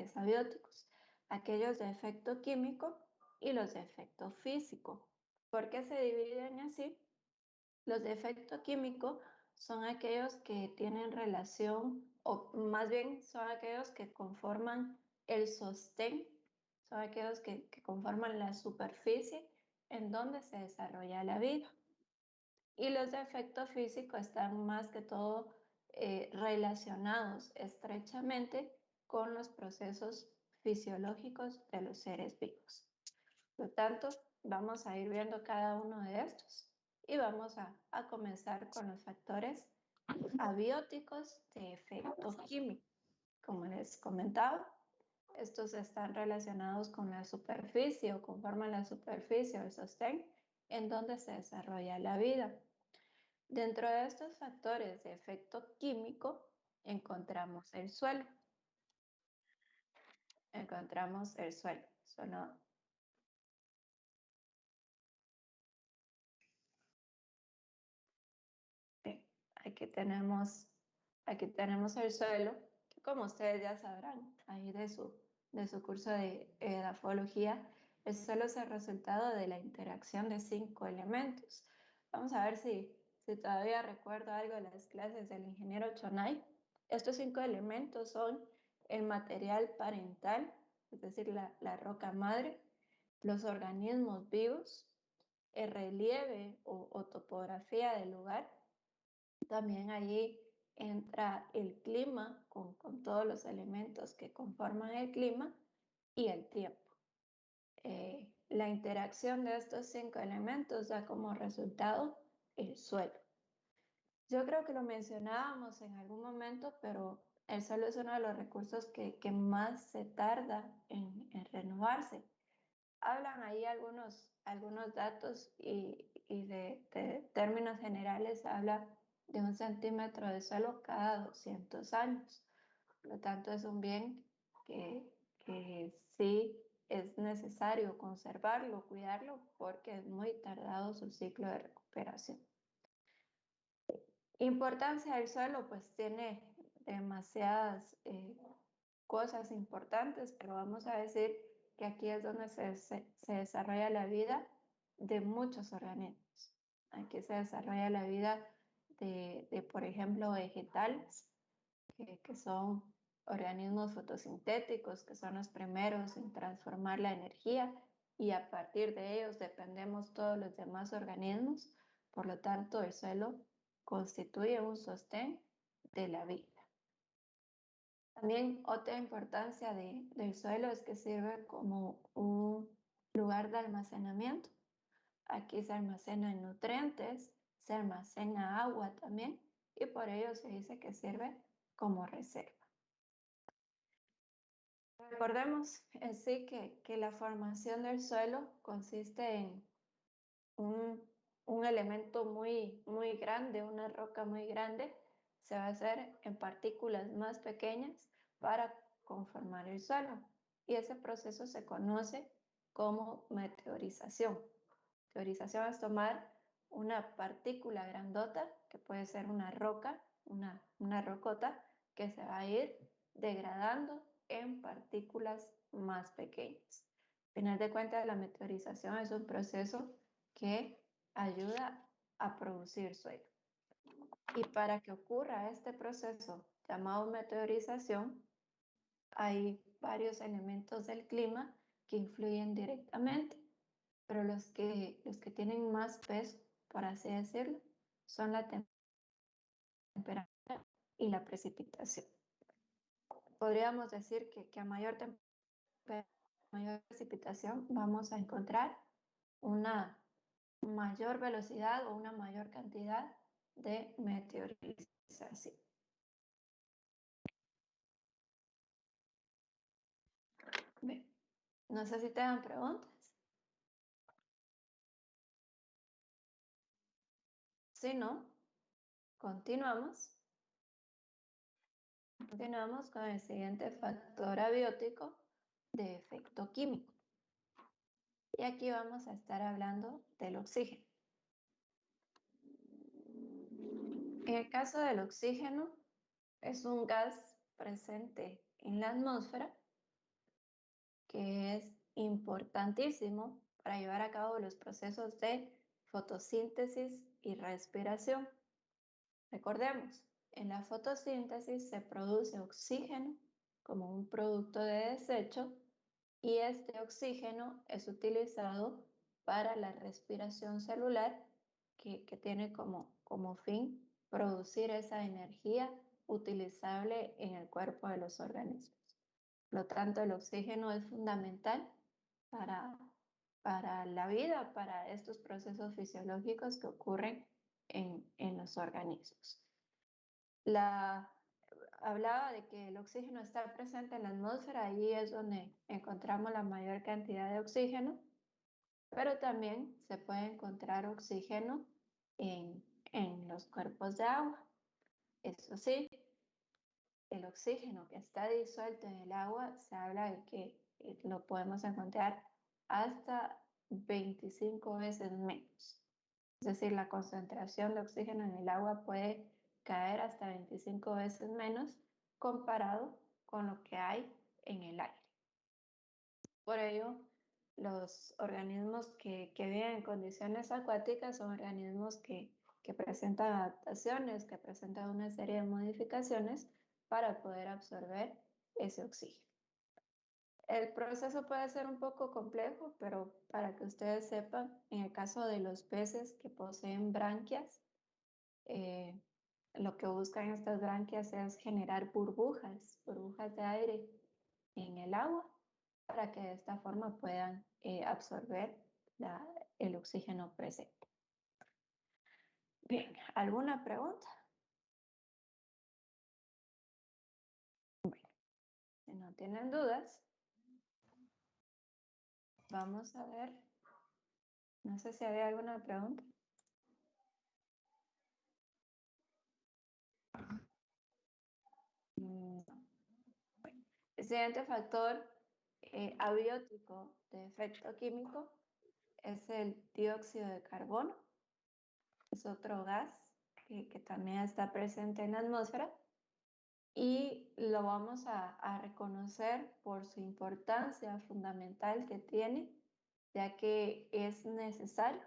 factores abióticos, aquellos de efecto químico y los de efecto físico. ¿Por qué se dividen así? Los de efecto químico son aquellos que tienen relación, o más bien son aquellos que conforman el sostén, son aquellos que conforman la superficie en donde se desarrolla la vida. Y los de efecto físico están más que todo relacionados estrechamente con los procesos fisiológicos de los seres vivos. Por lo tanto, vamos a ir viendo cada uno de estos y vamos a comenzar con los factores abióticos de efecto químico. Como les comentaba, estos están relacionados con la superficie o conforman la superficie o el sostén en donde se desarrolla la vida. Dentro de estos factores de efecto químico encontramos el suelo. Encontramos el suelo. Bien, aquí tenemos el suelo, que como ustedes ya sabrán, ahí de su curso de edafología, el suelo es el resultado de la interacción de 5 elementos. Vamos a ver si todavía recuerdo algo de las clases del ingeniero Chonay. Estos 5 elementos son el material parental, es decir, la roca madre, los organismos vivos, el relieve o topografía del lugar. También allí entra el clima con todos los elementos que conforman el clima y el tiempo. La interacción de estos 5 elementos da como resultado el suelo. Yo creo que lo mencionábamos en algún momento, pero el suelo es uno de los recursos que más se tarda en renovarse. Hablan ahí algunos datos y de términos generales habla de 1 centímetro de suelo cada 200 años. Por lo tanto, es un bien que sí es necesario conservarlo, cuidarlo, porque es muy tardado su ciclo de recuperación. Importancia del suelo, pues tiene demasiadas cosas importantes, pero vamos a decir que aquí es donde se desarrolla la vida de muchos organismos. Aquí se desarrolla la vida de por ejemplo, vegetales, que son organismos fotosintéticos, que son los primeros en transformar la energía y a partir de ellos dependemos todos los demás organismos. Por lo tanto, el suelo constituye un sostén de la vida. También otra importancia del suelo es que sirve como un lugar de almacenamiento. Aquí se almacenan nutrientes, se almacena agua también y por ello se dice que sirve como reserva. Recordemos en sí que la formación del suelo consiste en un elemento muy grande, una roca muy grande, se va a hacer en partículas más pequeñas para conformar el suelo. Y ese proceso se conoce como meteorización. Meteorización es tomar una partícula grandota, que puede ser una roca, una rocota, que se va a ir degradando en partículas más pequeñas. Al final de cuentas, la meteorización es un proceso que ayuda a producir suelo. Y para que ocurra este proceso llamado meteorización, hay varios elementos del clima que influyen directamente, pero los que tienen más peso, por así decirlo, son la temperatura y la precipitación. Podríamos decir que a mayor temperatura, mayor precipitación, vamos a encontrar una mayor velocidad o una mayor cantidad de meteorización. Bien, no sé si te dan preguntas. Si no, continuamos. Continuamos con el siguiente factor abiótico de efecto químico. Y aquí vamos a estar hablando del oxígeno. En el caso del oxígeno, es un gas presente en la atmósfera que es importantísimo para llevar a cabo los procesos de fotosíntesis y respiración. Recordemos, en la fotosíntesis se produce oxígeno como un producto de desecho y este oxígeno es utilizado para la respiración celular que tiene como fin producir esa energía utilizable en el cuerpo de los organismos. Por lo tanto, el oxígeno es fundamental para, para la vida, para estos procesos fisiológicos que ocurren en los organismos. Hablaba de que el oxígeno está presente en la atmósfera, ahí es donde encontramos la mayor cantidad de oxígeno, pero también se puede encontrar oxígeno en los cuerpos de agua. Eso sí, el oxígeno que está disuelto en el agua, se habla de que lo podemos encontrar hasta 25 veces menos. Es decir, la concentración de oxígeno en el agua puede caer hasta 25 veces menos comparado con lo que hay en el aire. Por ello, los organismos que viven en condiciones acuáticas son organismos que presentan adaptaciones, que presentan una serie de modificaciones para poder absorber ese oxígeno. El proceso puede ser un poco complejo, pero para que ustedes sepan, en el caso de los peces que poseen branquias, lo que buscan estas branquias es generar burbujas de aire en el agua para que de esta forma puedan absorber el oxígeno presente. Bien, ¿alguna pregunta? Bueno, si no tienen dudas, vamos a ver. No sé si había alguna pregunta. No. Bueno, el siguiente factor abiótico de efecto químico es el dióxido de carbono. Es otro gas que también está presente en la atmósfera y lo vamos a reconocer por su importancia fundamental que tiene, ya que es necesario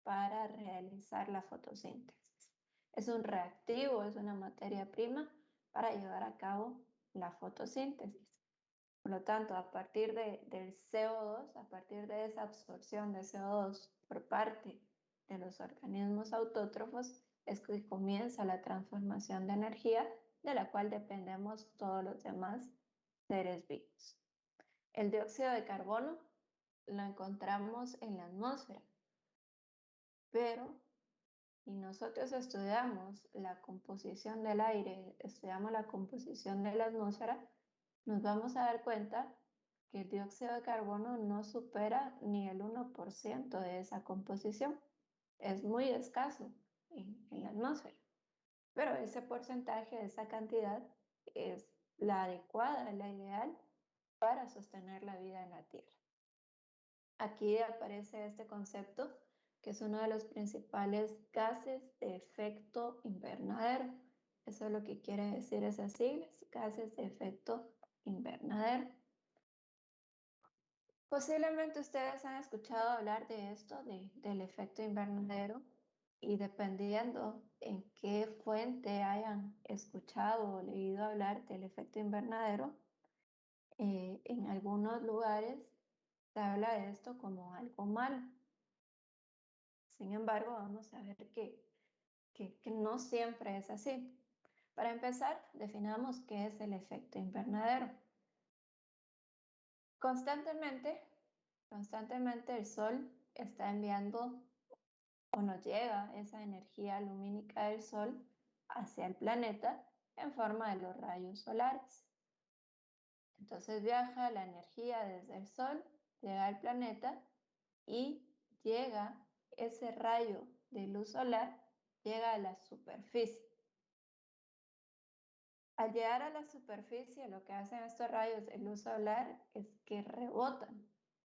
para realizar la fotosíntesis. Es un reactivo, es una materia prima para llevar a cabo la fotosíntesis. Por lo tanto, a partir del CO2, a partir de esa absorción de CO2 por parte de los organismos autótrofos, es que comienza la transformación de energía de la cual dependemos todos los demás seres vivos. El dióxido de carbono lo encontramos en la atmósfera, pero si nosotros estudiamos la composición del aire, estudiamos la composición de la atmósfera, nos vamos a dar cuenta que el dióxido de carbono no supera ni el 1% de esa composición. Es muy escaso en la atmósfera, pero ese porcentaje, esa cantidad es la adecuada, la ideal para sostener la vida en la Tierra. Aquí aparece este concepto que es uno de los principales gases de efecto invernadero. Eso es lo que quiere decir esas siglas, gases de efecto invernadero. Posiblemente ustedes han escuchado hablar de esto, del efecto invernadero, y dependiendo en qué fuente hayan escuchado o leído hablar del efecto invernadero, en algunos lugares se habla de esto como algo malo. Sin embargo, vamos a ver que no siempre es así. Para empezar, definamos qué es el efecto invernadero. Constantemente el Sol está enviando o nos llega esa energía lumínica del Sol hacia el planeta en forma de los rayos solares. Entonces viaja la energía desde el Sol, llega al planeta y llega ese rayo de luz solar, llega a la superficie. Al llegar a la superficie, lo que hacen estos rayos de luz solar es que rebotan,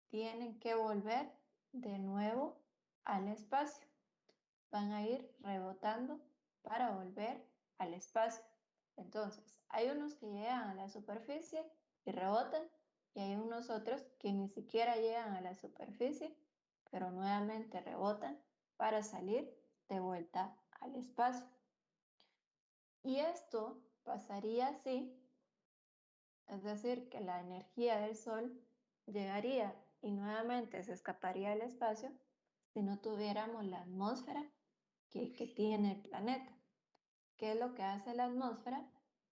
tienen que volver de nuevo al espacio. Van a ir rebotando para volver al espacio. Entonces, hay unos que llegan a la superficie y rebotan y hay unos otros que ni siquiera llegan a la superficie, pero nuevamente rebotan para salir de vuelta al espacio. Y esto pasaría así, es decir, que la energía del Sol llegaría y nuevamente se escaparía al espacio si no tuviéramos la atmósfera que tiene el planeta. ¿Qué es lo que hace la atmósfera?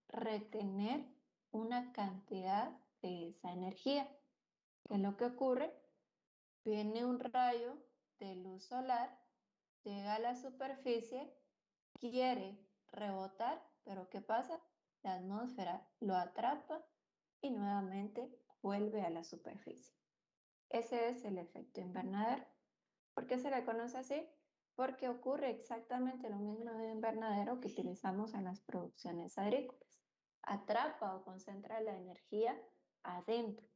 Retener una cantidad de esa energía. ¿Qué es lo que ocurre? Viene un rayo de luz solar, llega a la superficie, quiere rebotar, pero ¿qué pasa? La atmósfera lo atrapa y nuevamente vuelve a la superficie. Ese es el efecto invernadero. ¿Por qué se le conoce así? Porque ocurre exactamente lo mismo de invernadero que utilizamos en las producciones agrícolas. Atrapa o concentra la energía adentro.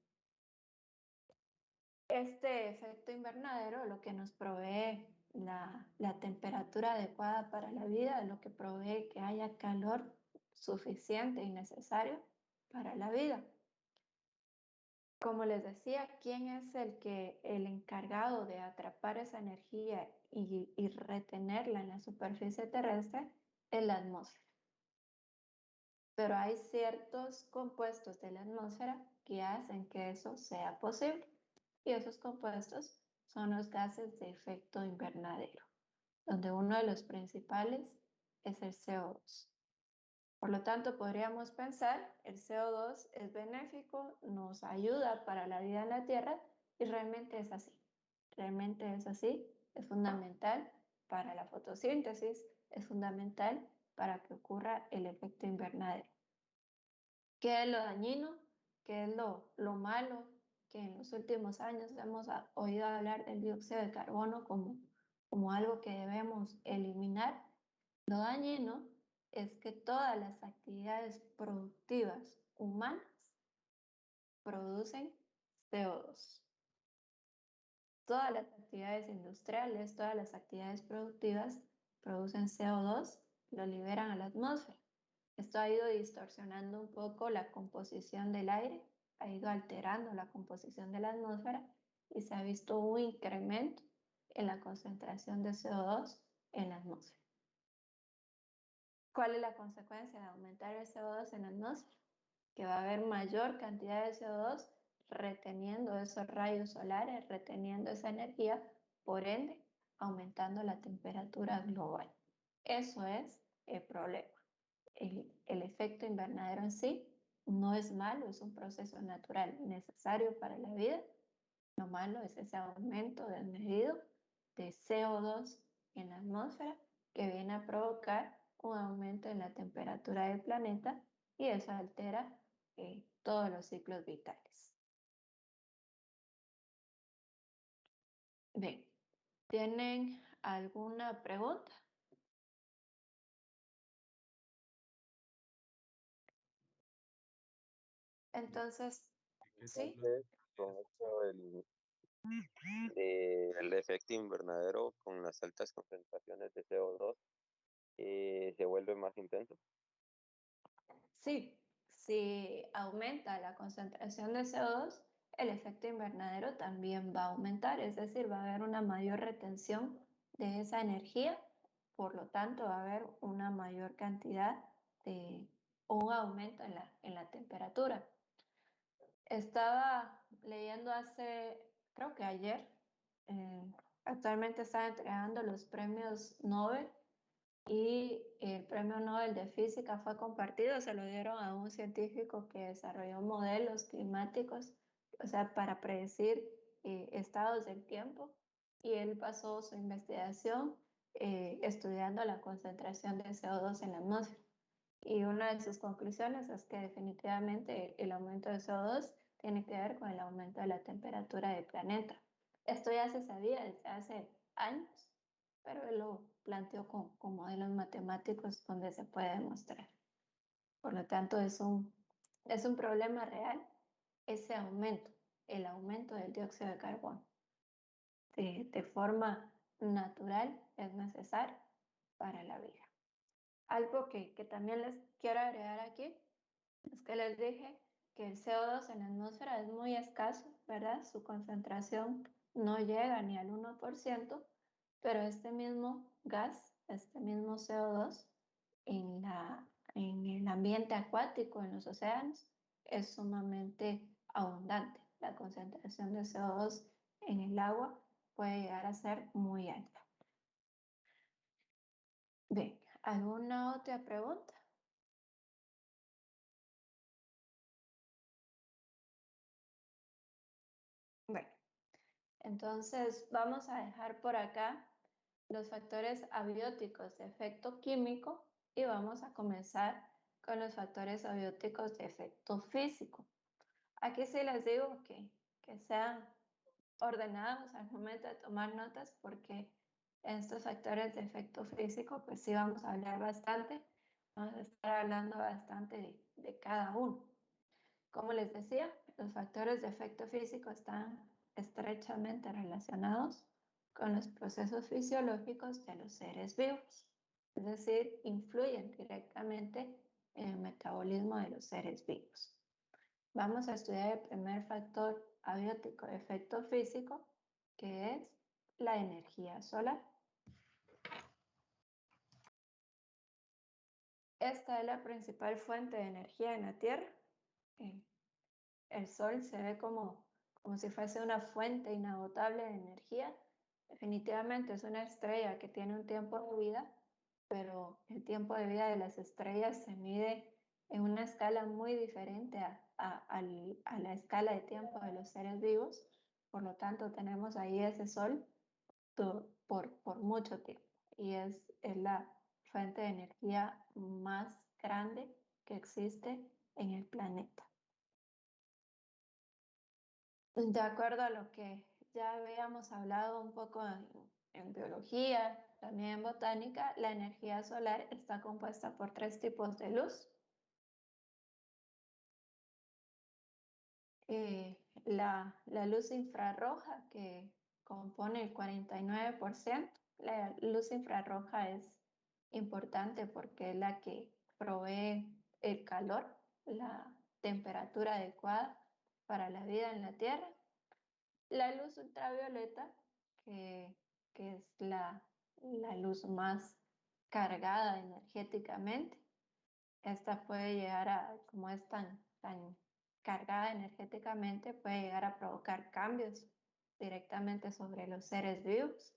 Este efecto invernadero lo que nos provee la temperatura adecuada para la vida, lo que provee que haya calor suficiente y necesario para la vida. Como les decía, ¿quién es el encargado de atrapar esa energía y retenerla en la superficie terrestre? Es la atmósfera. Pero hay ciertos compuestos de la atmósfera que hacen que eso sea posible. Y esos compuestos son los gases de efecto invernadero, donde uno de los principales es el CO2. Por lo tanto, podríamos pensar, el CO2 es benéfico, nos ayuda para la vida en la Tierra y realmente es así. Realmente es así, es fundamental para la fotosíntesis, es fundamental para que ocurra el efecto invernadero. ¿Qué es lo dañino? ¿Qué es lo malo? Que en los últimos años hemos oído hablar del dióxido de carbono como algo que debemos eliminar. Lo dañino es que todas las actividades productivas humanas producen CO2. Todas las actividades industriales, todas las actividades productivas producen CO2, lo liberan a la atmósfera. Esto ha ido distorsionando un poco la composición del aire, ha ido alterando la composición de la atmósfera y se ha visto un incremento en la concentración de CO2 en la atmósfera. ¿Cuál es la consecuencia de aumentar el CO2 en la atmósfera? Que va a haber mayor cantidad de CO2 reteniendo esos rayos solares, reteniendo esa energía, por ende, aumentando la temperatura global. Eso es el problema. El efecto invernadero en sí no es malo, es un proceso natural necesario para la vida. Lo malo es ese aumento desmedido de CO2 en la atmósfera que viene a provocar un aumento en la temperatura del planeta y eso altera todos los ciclos vitales. Bien, ¿tienen alguna pregunta? Entonces, sí, Entonces, con esto del efecto invernadero, con las altas concentraciones de CO2, se vuelve más intenso. sí, si aumenta la concentración de CO2, el efecto invernadero también va a aumentar, es decir, va a haber una mayor retención de esa energía, por lo tanto va a haber una mayor cantidad de, o un aumento en la temperatura. Estaba leyendo creo que ayer, eh, actualmente están entregando los premios Nobel y el premio Nobel de Física fue compartido, se lo dieron a un científico que desarrolló modelos climáticos, o sea, para predecir estados del tiempo, y él pasó su investigación estudiando la concentración de CO2 en la atmósfera. Y una de sus conclusiones es que definitivamente el aumento de CO2 tiene que ver con el aumento de la temperatura del planeta. Esto ya se sabía desde hace años, pero él lo planteó con modelos matemáticos donde se puede demostrar. Por lo tanto, es un problema real ese aumento, el aumento del dióxido de carbono. De forma natural es necesario para la vida. Algo que también les quiero agregar aquí es que les dije que el CO2 en la atmósfera es muy escaso, ¿verdad? Su concentración no llega ni al 1%, pero este mismo gas, este mismo CO2, en el ambiente acuático, en los océanos, es sumamente abundante. La concentración de CO2 en el agua puede llegar a ser muy alta. Bien, ¿alguna otra pregunta? Bueno, entonces vamos a dejar por acá los factores abióticos de efecto químico y vamos a comenzar con los factores abióticos de efecto físico. Aquí sí les digo que sean ordenados al momento de tomar notas porque en estos factores de efecto físico pues sí vamos a hablar bastante, vamos a estar hablando bastante de cada uno. Como les decía, los factores de efecto físico están estrechamente relacionados con los procesos fisiológicos de los seres vivos, es decir, influyen directamente en el metabolismo de los seres vivos. Vamos a estudiar el primer factor abiótico de efecto físico, que es la energía solar. Esta es la principal fuente de energía en la Tierra. El Sol se ve como si fuese una fuente inagotable de energía. Definitivamente es una estrella que tiene un tiempo de vida, pero el tiempo de vida de las estrellas se mide en una escala muy diferente a la escala de tiempo de los seres vivos. Por lo tanto, tenemos ahí ese Sol por mucho tiempo y es la fuente de energía más grande que existe en el planeta. De acuerdo a lo que ya habíamos hablado un poco en biología, también en botánica, la energía solar está compuesta por tres tipos de luz. La luz infrarroja, que compone el 49%. La luz infrarroja es importante porque es la que provee el calor, la temperatura adecuada para la vida en la Tierra. La luz ultravioleta, que, que es la luz más cargada energéticamente. Esta puede llegar a, como es tan cargada energéticamente, puede llegar a provocar cambios directamente sobre los seres vivos.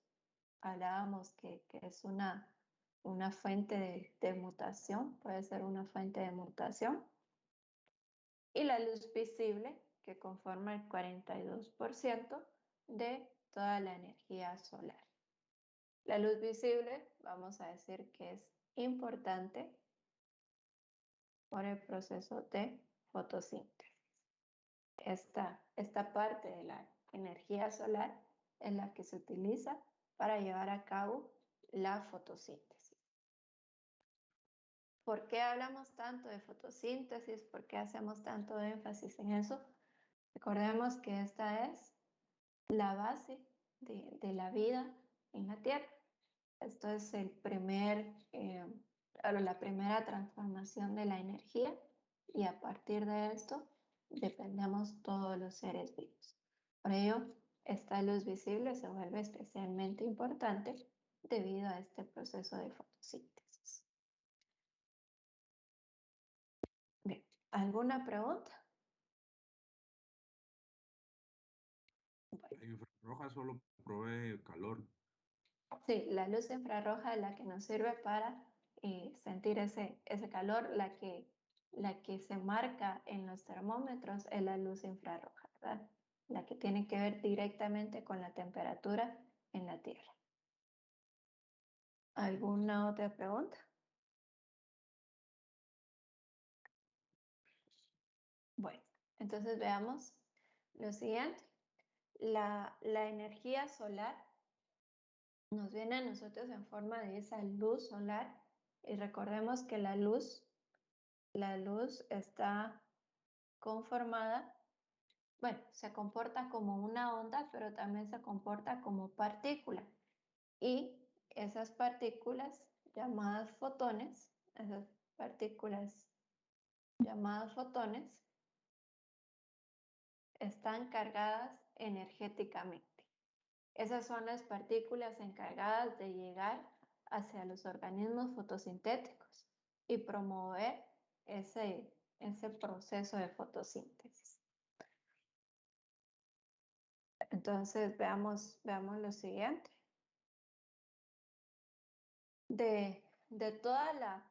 Hablábamos que es una fuente de mutación, puede ser una fuente de mutación. Y la luz visible, que conforma el 42% de toda la energía solar. La luz visible, vamos a decir que es importante por el proceso de fotosíntesis. Esta parte de la energía solar es la que se utiliza para llevar a cabo la fotosíntesis. ¿Por qué hablamos tanto de fotosíntesis? ¿Por qué hacemos tanto énfasis en eso? Recordemos que esta es la base de la vida en la Tierra. Esto es la primera transformación de la energía y a partir de esto dependemos todos los seres vivos. Por ello, esta luz visible se vuelve especialmente importante debido a este proceso de fotosíntesis. Bien, ¿alguna pregunta? Bueno. La infrarroja solo provee calor. Sí, la luz infrarroja es la que nos sirve para sentir ese calor, la que se marca en los termómetros es la luz infrarroja, ¿verdad? La que tiene que ver directamente con la temperatura en la Tierra. ¿Alguna otra pregunta? Bueno, entonces veamos lo siguiente. La energía solar nos viene a nosotros en forma de esa luz solar y recordemos que la luz está conformada, bueno, se comporta como una onda, pero también se comporta como partícula. Y esas partículas llamadas fotones, esas partículas llamadas fotones, están cargadas energéticamente. Esas son las partículas encargadas de llegar hacia los organismos fotosintéticos y promover ese proceso de fotosíntesis. Entonces, veamos lo siguiente. De toda la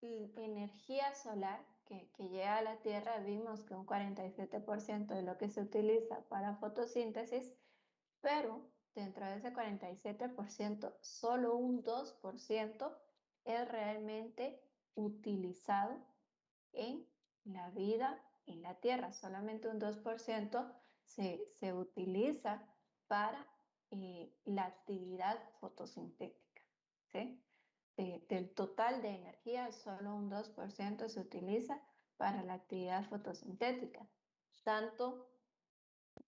energía solar que llega a la Tierra, vimos que un 47% de lo que se utiliza para fotosíntesis, pero dentro de ese 47%, solo un 2% es realmente utilizado en la vida en la Tierra. Solamente un 2% se utiliza para la actividad fotosintética, ¿sí? Del total de energía, solo un 2% se utiliza para la actividad fotosintética. Tanto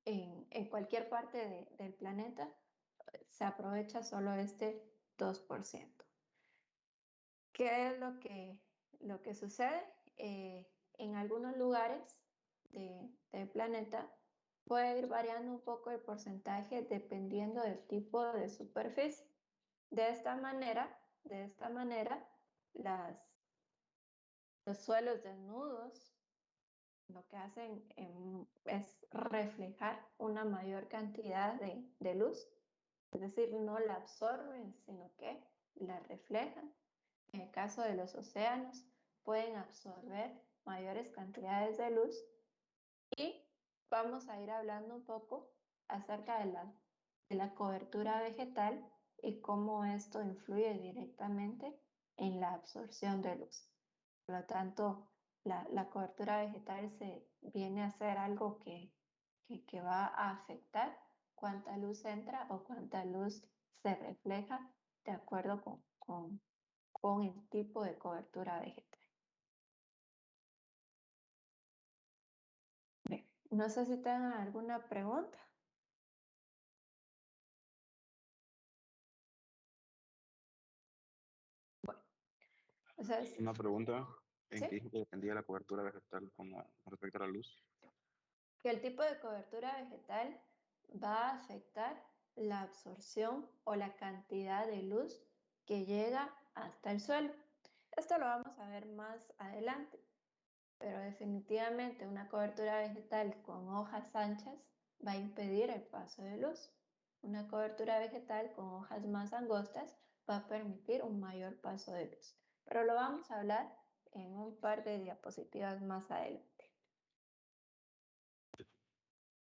en cualquier parte del planeta se aprovecha solo este 2%. ¿Qué es lo que sucede? En algunos lugares del planeta puede ir variando un poco el porcentaje dependiendo del tipo de superficie. De esta manera, los suelos desnudos lo que hacen es reflejar una mayor cantidad de luz, es decir, no la absorben, sino que la reflejan. En el caso de los océanos, pueden absorber mayores cantidades de luz y vamos a ir hablando un poco acerca de la cobertura vegetal y cómo esto influye directamente en la absorción de luz. Por lo tanto, la cobertura vegetal se viene a ser algo que va a afectar cuánta luz entra o cuánta luz se refleja de acuerdo con el tipo de cobertura vegetal. Bien, no sé si tengan alguna pregunta. Bueno, entonces, Una pregunta, ¿en ¿sí? qué dependía la cobertura vegetal con respecto a la luz? Que el tipo de cobertura vegetal va a afectar la absorción o la cantidad de luz que llega hasta el suelo. Esto lo vamos a ver más adelante, pero definitivamente una cobertura vegetal con hojas anchas va a impedir el paso de luz. Una cobertura vegetal con hojas más angostas va a permitir un mayor paso de luz, pero lo vamos a hablar en un par de diapositivas más adelante.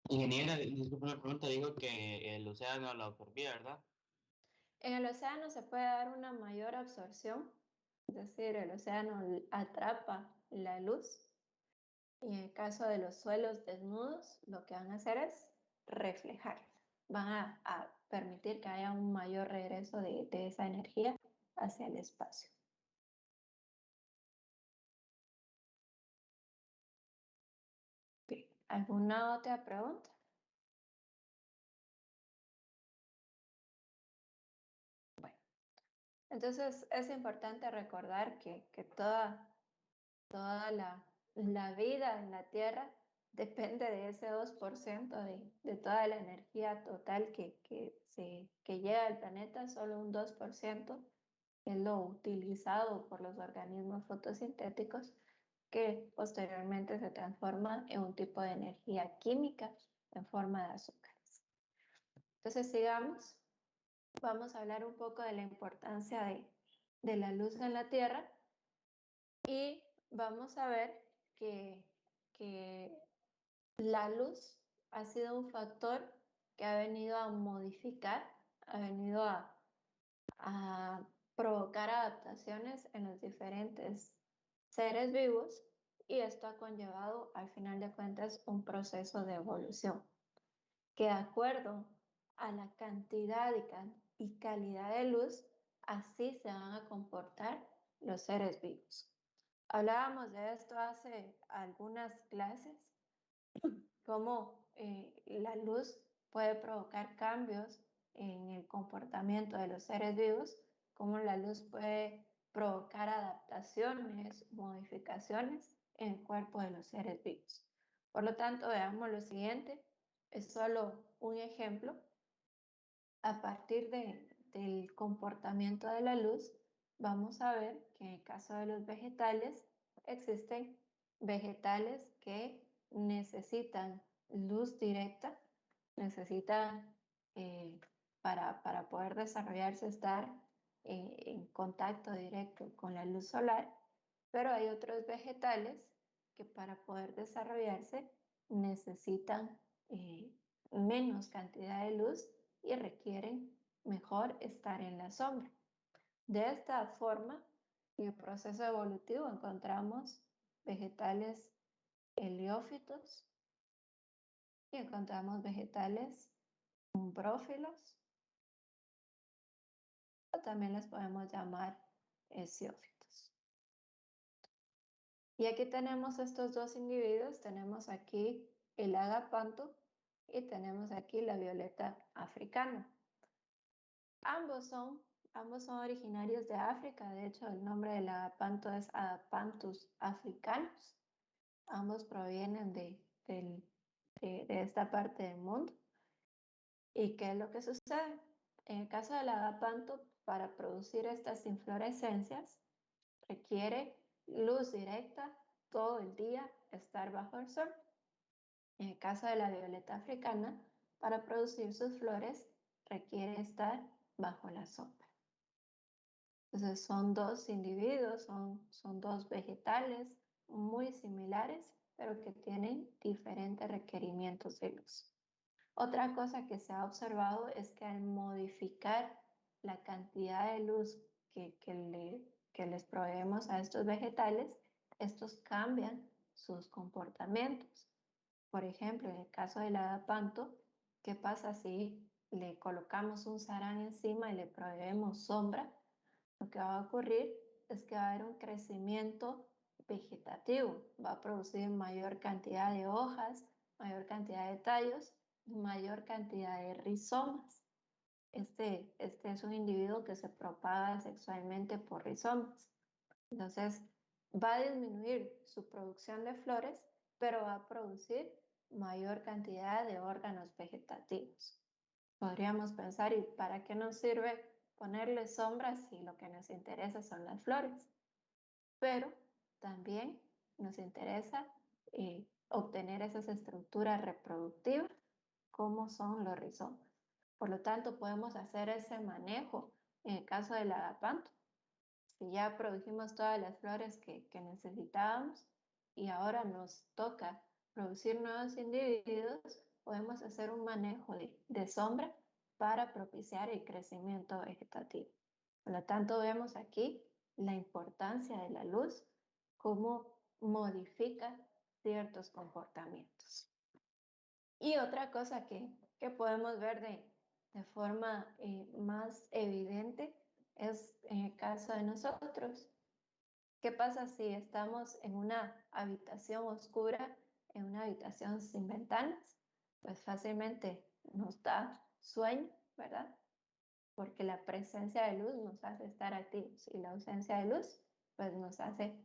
Ingeniera, disculpe la pregunta, dijo que el océano la absorbía, ¿verdad? En el océano se puede dar una mayor absorción, es decir, el océano atrapa la luz y en el caso de los suelos desnudos, lo que van a hacer es reflejarla. Van a permitir que haya un mayor regreso de esa energía hacia el espacio. Bien, ¿alguna otra pregunta? Bueno, entonces es importante recordar que toda la vida en la Tierra depende de ese 2% de toda la energía total que llega al planeta. Solo un 2% es lo utilizado por los organismos fotosintéticos, que posteriormente se transforma en un tipo de energía química en forma de azúcares. Entonces sigamos. Vamos a hablar un poco de la importancia de la luz en la Tierra y vamos a ver que la luz ha sido un factor que ha venido a modificar, ha venido a provocar adaptaciones en los diferentes seres vivos y esto ha conllevado, al final de cuentas, un proceso de evolución que de acuerdo a la cantidad y calidad de luz, así se van a comportar los seres vivos. Hablábamos de esto hace algunas clases, cómo la luz puede provocar cambios en el comportamiento de los seres vivos, cómo la luz puede provocar adaptaciones, modificaciones en el cuerpo de los seres vivos. Por lo tanto, veamos lo siguiente, es solo un ejemplo. A partir del comportamiento de la luz, vamos a ver que en el caso de los vegetales, existen vegetales que necesitan luz directa, necesitan para poder desarrollarse, estar en contacto directo con la luz solar, pero hay otros vegetales que para poder desarrollarse necesitan menos cantidad de luz y requieren mejor estar en la sombra. De esta forma, en el proceso evolutivo encontramos vegetales heliófitos y encontramos vegetales umbrófilos, o también les podemos llamar hesiófitos. Y aquí tenemos estos dos individuos, tenemos aquí el agapanto y tenemos aquí la violeta africana. Ambos son originarios de África, de hecho el nombre del agapanto es Agapanthus africanus. Ambos provienen de esta parte del mundo. ¿Y qué es lo que sucede? En el caso del agapanto, para producir estas inflorescencias, requiere luz directa todo el día, estar bajo el sol. En el caso de la violeta africana, para producir sus flores, requiere estar bajo la sombra. Entonces son dos individuos, son dos vegetales muy similares, pero que tienen diferentes requerimientos de luz. Otra cosa que se ha observado es que al modificar la cantidad de luz que les proveemos a estos vegetales, estos cambian sus comportamientos. Por ejemplo, en el caso del agapanto, ¿qué pasa si le colocamos un sarán encima y le proveemos sombra? Lo que va a ocurrir es que va a haber un crecimiento vegetativo, va a producir mayor cantidad de hojas, mayor cantidad de tallos, mayor cantidad de rizomas. Este es un individuo que se propaga sexualmente por rizomas. Entonces, va a disminuir su producción de flores, pero va a producir mayor cantidad de órganos vegetativos. Podríamos pensar, ¿y para qué nos sirve ponerle sombras si lo que nos interesa son las flores? Pero también nos interesa obtener esas estructuras reproductivas como son los rizomas. Por lo tanto, podemos hacer ese manejo en el caso del agapanto. Si ya produjimos todas las flores que necesitábamos y ahora nos toca producir nuevos individuos, podemos hacer un manejo de sombra para propiciar el crecimiento vegetativo. Por lo tanto, vemos aquí la importancia de la luz, cómo modifica ciertos comportamientos. Y otra cosa que podemos ver de forma más evidente es en el caso de nosotros. ¿Qué pasa si estamos en una habitación oscura, en una habitación sin ventanas? Pues fácilmente nos da sueño, ¿verdad? Porque la presencia de luz nos hace estar activos y la ausencia de luz pues nos hace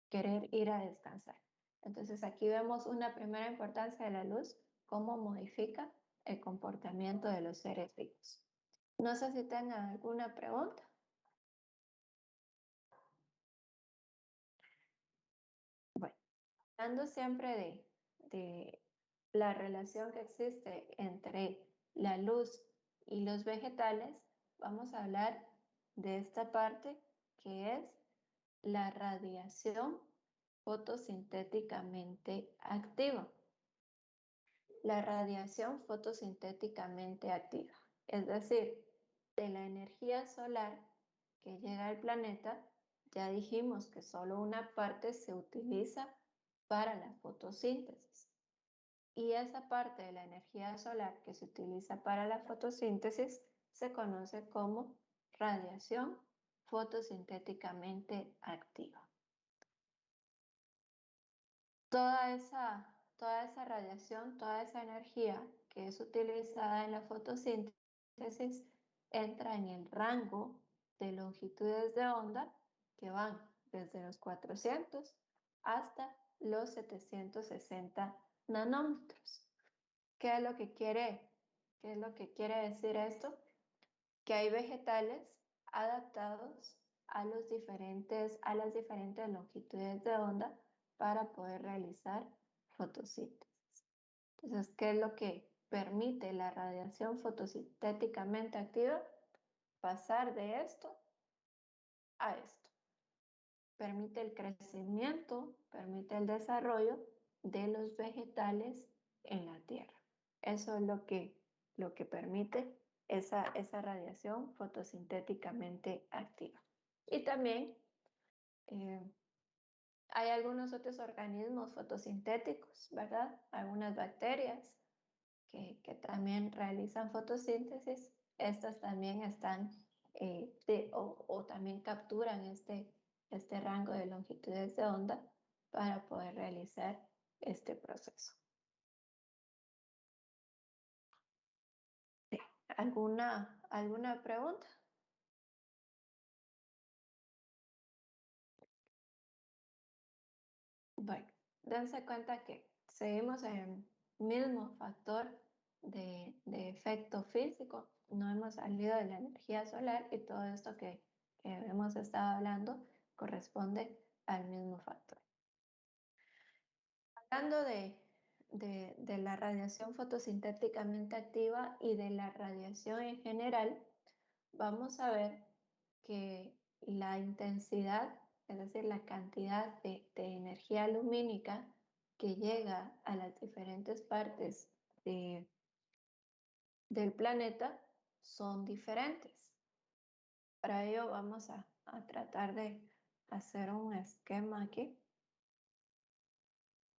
querer ir a descansar. Entonces aquí vemos una primera importancia de la luz, cómo modifica el comportamiento de los seres vivos. No sé si tengan alguna pregunta. Bueno, hablando siempre de la relación que existe entre la luz y los vegetales, vamos a hablar de esta parte que es la radiación fotosintéticamente activa. La radiación fotosintéticamente activa, es decir, de la energía solar que llega al planeta, ya dijimos que solo una parte se utiliza para la fotosíntesis. Y esa parte de la energía solar que se utiliza para la fotosíntesis se conoce como radiación fotosintéticamente activa. Toda esa radiación, toda esa energía que es utilizada en la fotosíntesis entra en el rango de longitudes de onda que van desde los 400 hasta los 760 nanómetros. ¿Qué es lo que quiere decir esto? Que hay vegetales adaptados a las diferentes longitudes de onda para poder realizar fotosíntesis. Entonces, ¿qué es lo que permite la radiación fotosintéticamente activa? Pasar de esto a esto. Permite el crecimiento, permite el desarrollo de los vegetales en la Tierra. Eso es lo que permite esa radiación fotosintéticamente activa. Y también hay algunos otros organismos fotosintéticos, ¿verdad? Algunas bacterias que también realizan fotosíntesis. Estas también están o también capturan este rango de longitudes de onda para poder realizar este proceso. ¿Alguna pregunta? Bueno, dense cuenta que seguimos en el mismo factor de efecto físico. No hemos salido de la energía solar y todo esto que hemos estado hablando corresponde al mismo factor. Hablando de la radiación fotosintéticamente activa y de la radiación en general, vamos a ver que la intensidad, es decir, la cantidad de energía lumínica que llega a las diferentes partes del planeta son diferentes. Para ello vamos a tratar de hacer un esquema aquí.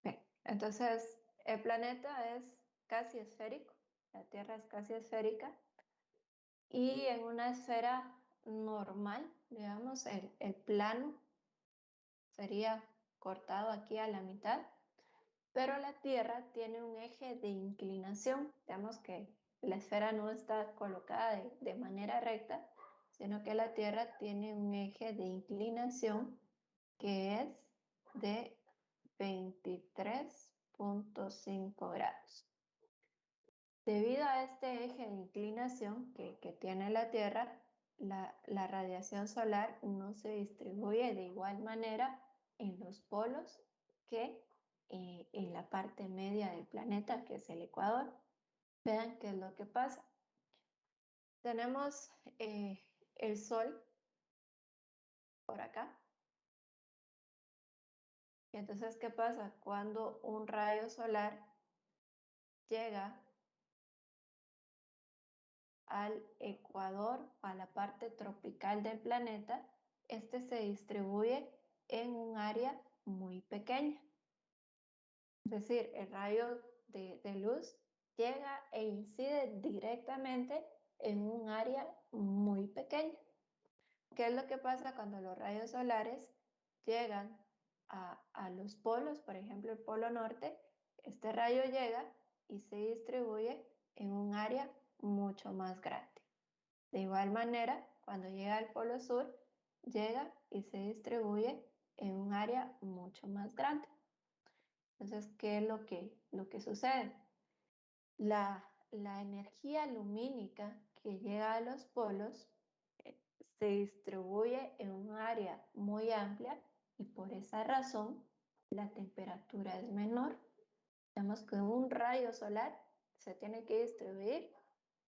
Bien, entonces el planeta es casi esférico, la Tierra es casi esférica y en una esfera normal, digamos, el plano sería cortado aquí a la mitad, pero la Tierra tiene un eje de inclinación, digamos que la esfera no está colocada de manera recta, sino que la Tierra tiene un eje de inclinación que es de 23.5 grados. Debido a este eje de inclinación que tiene la Tierra, la radiación solar no se distribuye de igual manera en los polos que en la parte media del planeta, que es el Ecuador. Vean qué es lo que pasa. Tenemos el Sol por acá. Y entonces, ¿qué pasa? Cuando un rayo solar llega al ecuador, a la parte tropical del planeta, este se distribuye en un área muy pequeña. Es decir, el rayo de luz llega e incide directamente en un área muy pequeña. ¿Qué es lo que pasa cuando los rayos solares llegan a los polos? Por ejemplo, el polo norte, este rayo llega y se distribuye en un área mucho más grande. De igual manera, cuando llega al polo sur, llega y se distribuye en un área mucho más grande. Entonces, ¿qué es lo que sucede? La energía lumínica que llega a los polos se distribuye en un área muy amplia y por esa razón la temperatura es menor. Vemos que un rayo solar se tiene que distribuir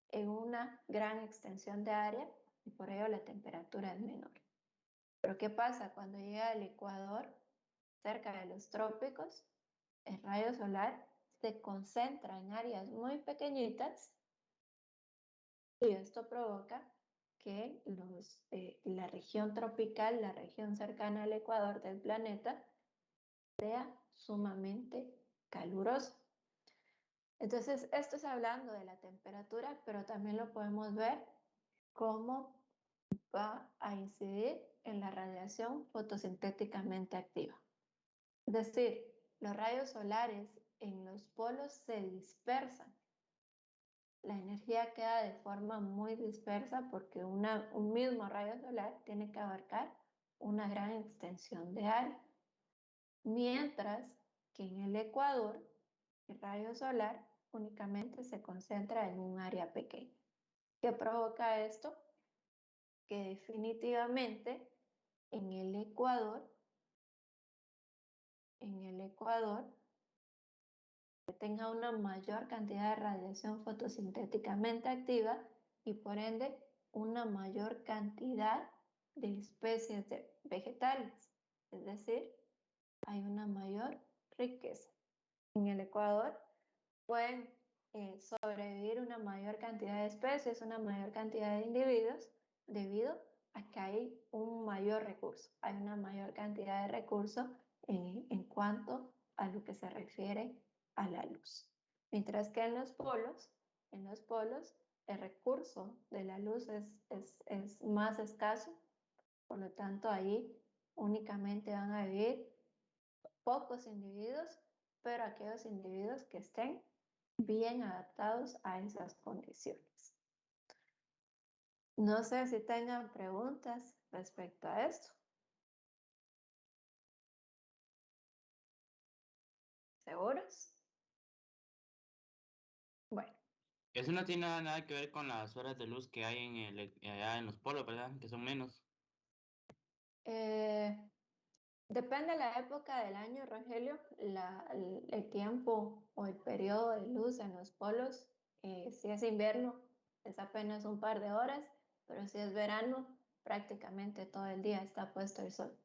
en una gran extensión de área y por ello la temperatura es menor. Pero ¿qué pasa cuando llega al Ecuador, cerca de los trópicos? El rayo solar se concentra en áreas muy pequeñitas y esto provoca que la región tropical, la región cercana al Ecuador del planeta, sea sumamente calurosa. Entonces, esto es hablando de la temperatura, pero también lo podemos ver cómo va a incidir en la radiación fotosintéticamente activa. Es decir, los rayos solares en los polos se dispersan. La energía queda de forma muy dispersa porque un mismo rayo solar tiene que abarcar una gran extensión de área. Mientras que en el ecuador el rayo solar únicamente se concentra en un área pequeña. ¿Qué provoca esto? Que definitivamente en el Ecuador se tenga una mayor cantidad de radiación fotosintéticamente activa y por ende una mayor cantidad de especies vegetales. Es decir, hay una mayor riqueza. En el Ecuador pueden sobrevivir una mayor cantidad de especies, una mayor cantidad de individuos, debido a que hay un mayor recurso, hay una mayor cantidad de recursos en cuanto a lo que se refiere a la luz. Mientras que en los polos el recurso de la luz es más escaso, por lo tanto ahí únicamente van a vivir pocos individuos, pero aquellos individuos que estén bien adaptados a esas condiciones. No sé si tengan preguntas respecto a esto. ¿Seguros? Bueno. Eso no tiene nada que ver con las horas de luz que hay allá en los polos, ¿verdad? Que son menos. Depende de la época del año, Rogelio, el tiempo o el periodo de luz en los polos. Si es invierno, es apenas un par de horas, pero si es verano, prácticamente todo el día está puesto el sol.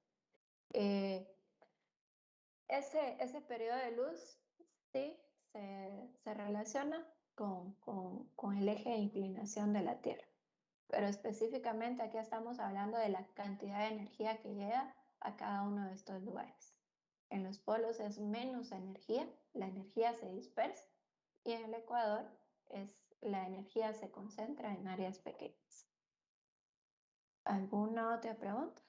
Ese periodo de luz sí se relaciona con el eje de inclinación de la Tierra, pero específicamente aquí estamos hablando de la cantidad de energía que llega a cada uno de estos lugares. En los polos es menos energía, la energía se dispersa, y en el Ecuador la energía se concentra en áreas pequeñas. ¿Alguna otra pregunta?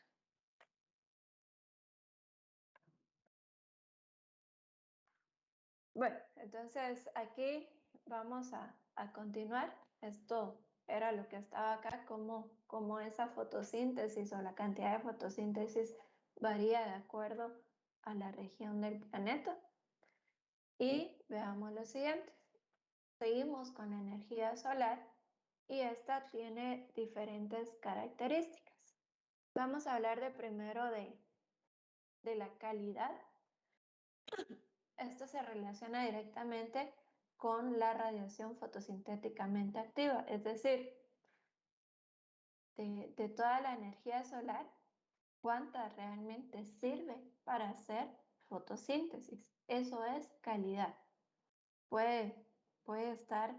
Bueno, entonces aquí vamos a continuar. Esto era lo que estaba acá, cómo esa fotosíntesis o la cantidad de fotosíntesis varía de acuerdo a la región del planeta. Y veamos lo siguiente. Seguimos con la energía solar y esta tiene diferentes características. Vamos a hablar primero de la calidad. Esto se relaciona directamente con la radiación fotosintéticamente activa, es decir, de toda la energía solar, cuánta realmente sirve para hacer fotosíntesis. Eso es calidad. Puede estar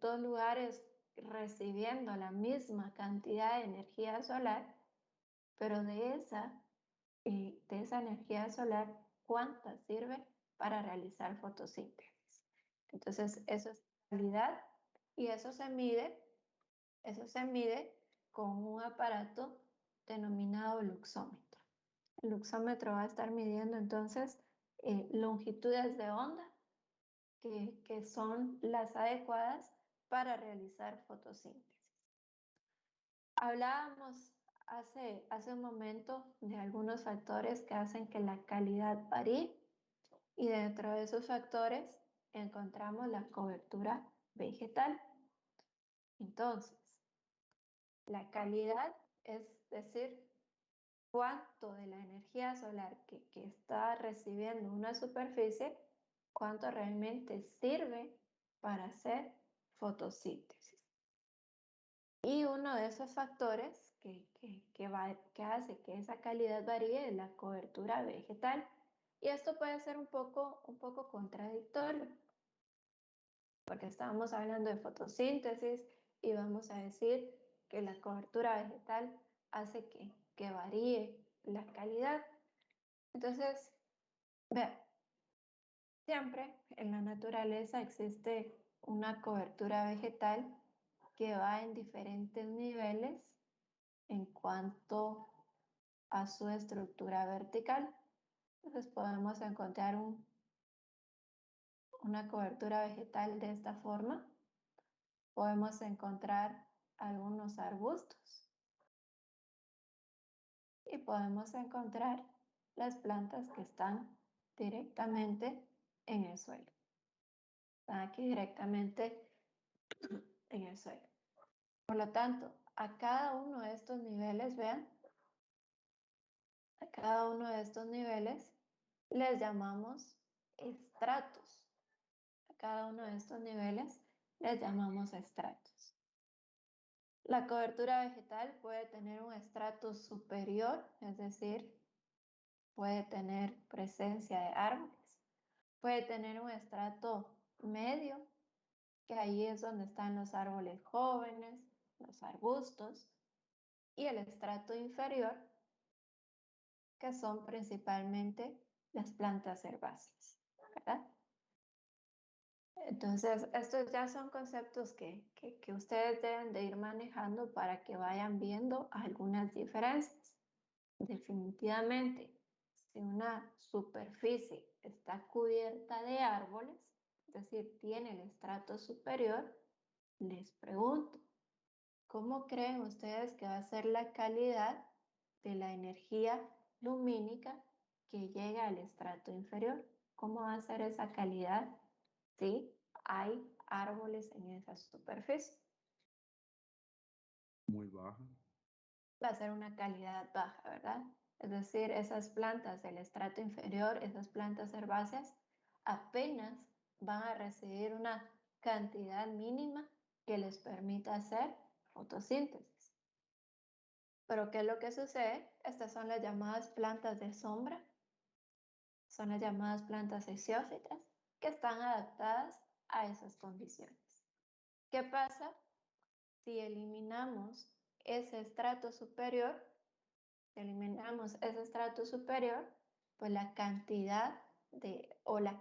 dos lugares recibiendo la misma cantidad de energía solar, pero de esa energía solar, ¿cuánta sirve para realizar fotosíntesis? Entonces, eso es calidad y eso se mide con un aparato denominado luxómetro. El luxómetro va a estar midiendo entonces longitudes de onda que son las adecuadas para realizar fotosíntesis. Hablábamos hace un momento de algunos factores que hacen que la calidad varíe, y dentro de esos factores encontramos la cobertura vegetal. Entonces, la calidad es decir, cuánto de la energía solar que está recibiendo una superficie, cuánto realmente sirve para hacer fotosíntesis. Y uno de esos factores que hace que esa calidad varíe es la cobertura vegetal. Y esto puede ser un poco contradictorio, porque estábamos hablando de fotosíntesis y vamos a decir que la cobertura vegetal hace que varíe la calidad. Entonces, vean, siempre en la naturaleza existe una cobertura vegetal que va en diferentes niveles en cuanto a su estructura vertical. Entonces podemos encontrar una cobertura vegetal de esta forma. Podemos encontrar algunos arbustos y podemos encontrar las plantas que están directamente en el suelo. Están aquí directamente en el suelo. Por lo tanto, a cada uno de estos niveles, vean, a cada uno de estos niveles les llamamos estratos. A cada uno de estos niveles les llamamos estratos. La cobertura vegetal puede tener un estrato superior, es decir, puede tener presencia de árboles. Puede tener un estrato medio, que ahí es donde están los árboles jóvenes, los arbustos, y el estrato inferior, que son principalmente las plantas herbáceas, ¿verdad? Entonces, estos ya son conceptos que ustedes deben de ir manejando para que vayan viendo algunas diferencias. Definitivamente, si una superficie está cubierta de árboles, es decir, tiene el estrato superior, les pregunto, ¿cómo creen ustedes que va a ser la calidad de la energía lumínica que llega al estrato inferior? ¿Cómo va a ser esa calidad si hay árboles en esa superficie? Muy baja. Va a ser una calidad baja, ¿verdad? Es decir, esas plantas del estrato inferior, esas plantas herbáceas, apenas van a recibir una cantidad mínima que les permita hacer fotosíntesis. Pero ¿qué es lo que sucede? Estas son las llamadas plantas de sombra, son las llamadas plantas hesiófitas, que están adaptadas a esas condiciones. ¿Qué pasa si eliminamos ese estrato superior? Pues la cantidad la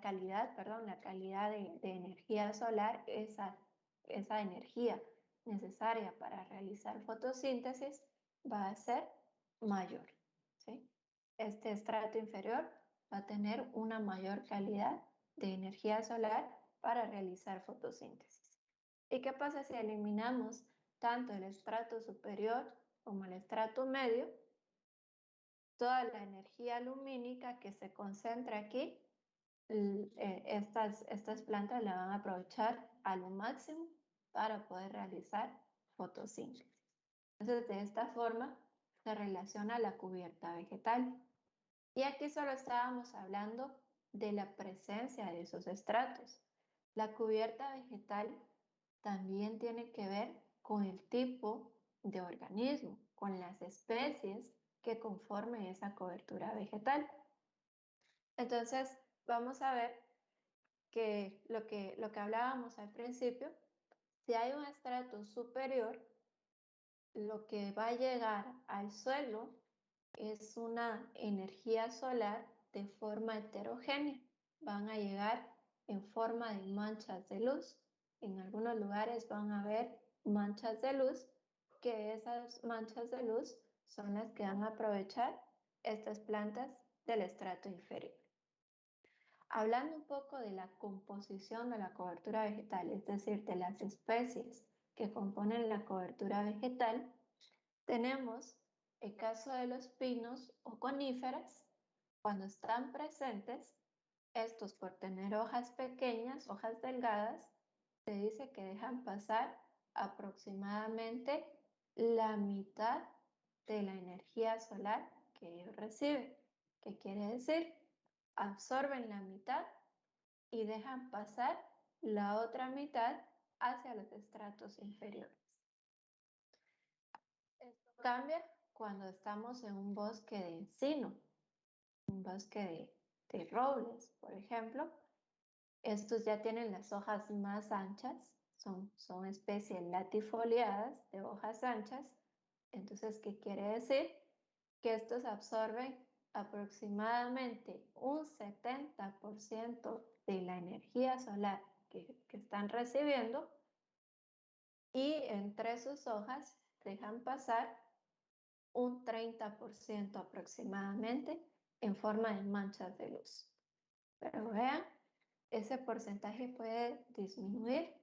calidad de energía solar, esa energía necesaria para realizar fotosíntesis va a ser mayor, ¿sí? Este estrato inferior va a tener una mayor calidad de energía solar para realizar fotosíntesis. ¿Y qué pasa si eliminamos tanto el estrato superior como el estrato medio? Toda la energía lumínica que se concentra aquí, estas plantas la van a aprovechar a lo máximo para poder realizar fotosíntesis. Entonces, de esta forma se relaciona la cubierta vegetal. Y aquí solo estábamos hablando de la presencia de esos estratos. La cubierta vegetal también tiene que ver con el tipo de organismo, con las especies que conformen esa cobertura vegetal. Entonces, vamos a ver que lo que hablábamos al principio, si hay un estrato superior, lo que va a llegar al suelo es una energía solar de forma heterogénea. Van a llegar en forma de manchas de luz. En algunos lugares van a haber manchas de luz, que esas manchas de luz son las que van a aprovechar estas plantas del estrato inferior. Hablando un poco de la composición de la cobertura vegetal, es decir, de las especies que componen la cobertura vegetal, tenemos el caso de los pinos o coníferas. Cuando están presentes, estos por tener hojas pequeñas, hojas delgadas, se dice que dejan pasar aproximadamente la mitad de la energía solar que ellos reciben. ¿Qué quiere decir? Absorben la mitad y dejan pasar la otra mitad hacia los estratos inferiores. Esto cambia cuando estamos en un bosque de encino, un bosque de robles, por ejemplo. Estos ya tienen las hojas más anchas, son especies latifoliadas de hojas anchas. Entonces, ¿qué quiere decir? Que estos absorben aproximadamente un 70% de la energía solar que están recibiendo, y entre sus hojas dejan pasar un 30% aproximadamente en forma de manchas de luz. Pero vean, ese porcentaje puede disminuir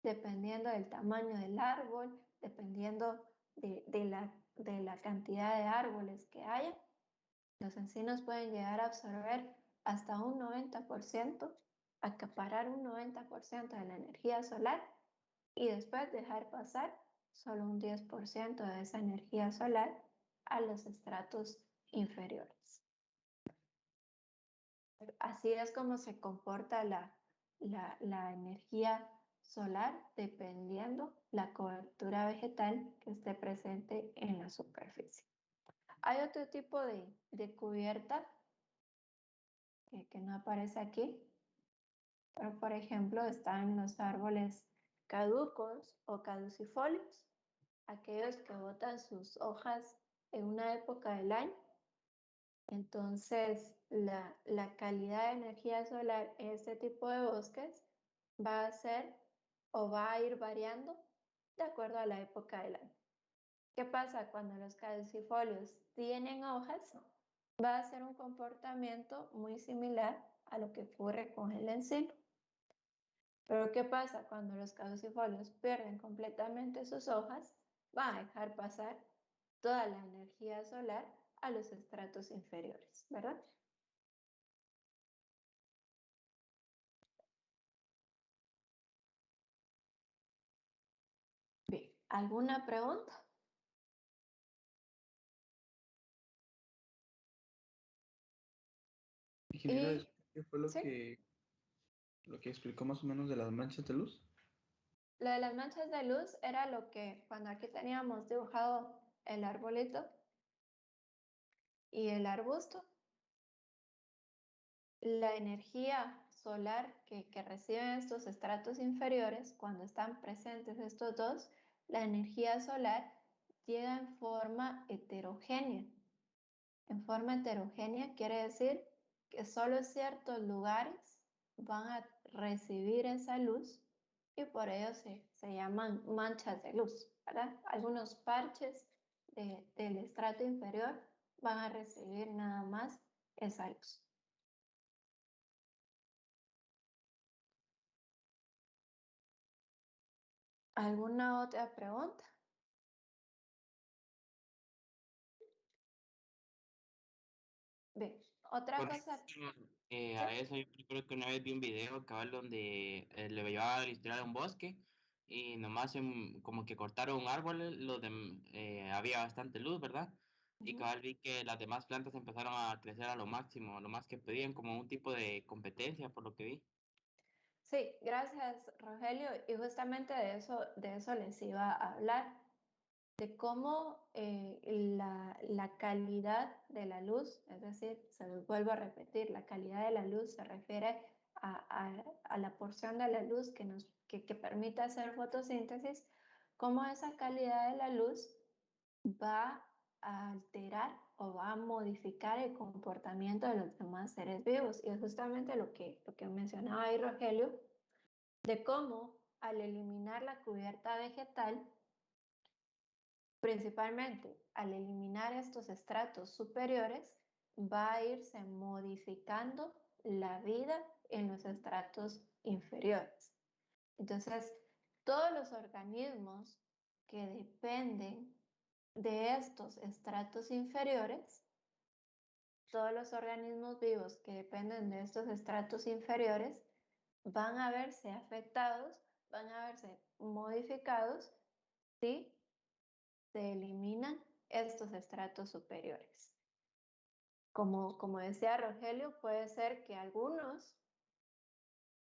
dependiendo del tamaño del árbol, dependiendo de la cantidad de árboles que haya. Los encinos pueden llegar a absorber hasta un 90%, acaparar un 90% de la energía solar y después dejar pasar solo un 10% de esa energía solar a los estratos inferiores. Así es como se comporta la energía solar dependiendo la cobertura vegetal que esté presente en la superficie. Hay otro tipo de cubierta que no aparece aquí, pero por ejemplo están los árboles caducos o caducifolios, aquellos que botan sus hojas en una época del año. Entonces, la calidad de energía solar en este tipo de bosques va a ser o va a ir variando de acuerdo a la época del año. ¿Qué pasa cuando los caducifolios tienen hojas? Va a ser un comportamiento muy similar a lo que ocurre con el encino. Pero ¿qué pasa cuando los caducifolios pierden completamente sus hojas? Van a dejar pasar toda la energía solar a los estratos inferiores, ¿verdad? Bien, ¿alguna pregunta? Ingeniero, ¿qué fue ¿sí? lo que explicó más o menos de las manchas de luz? Lo de las manchas de luz era lo que cuando aquí teníamos dibujado el arbolito y el arbusto, la energía solar que reciben estos estratos inferiores, cuando están presentes estos dos, la energía solar llega en forma heterogénea. En forma heterogénea quiere decir que solo ciertos lugares van a recibir esa luz y por ello se llaman manchas de luz, ¿verdad? Algunos parches del estrato inferior van a recibir nada más esa luz. ¿Alguna otra pregunta? Bien, otra cosa. A eso yo creo que una vez vi un video cabal donde le llevaba a ilustrar un bosque y nomás como que cortaron árboles, había bastante luz, ¿verdad? Y cabal vi que las demás plantas empezaron a crecer a lo máximo, lo más que podían, como un tipo de competencia, por lo que vi. Sí, gracias Rogelio. Y justamente de eso les iba a hablar, de cómo la calidad de la luz, es decir, se los vuelvo a repetir, la calidad de la luz se refiere a la porción de la luz que permite hacer fotosíntesis, cómo esa calidad de la luz va a alterar o va a modificar el comportamiento de los demás seres vivos. Y es justamente lo que mencionaba ahí Rogelio, de cómo al eliminar la cubierta vegetal, principalmente al eliminar estos estratos superiores, va a irse modificando la vida en los estratos inferiores. Entonces, todos los organismos que dependen de estos estratos inferiores, todos los organismos vivos que dependen de estos estratos inferiores van a verse afectados, van a verse modificados si se eliminan estos estratos superiores. Como decía Rogelio, puede ser que algunos,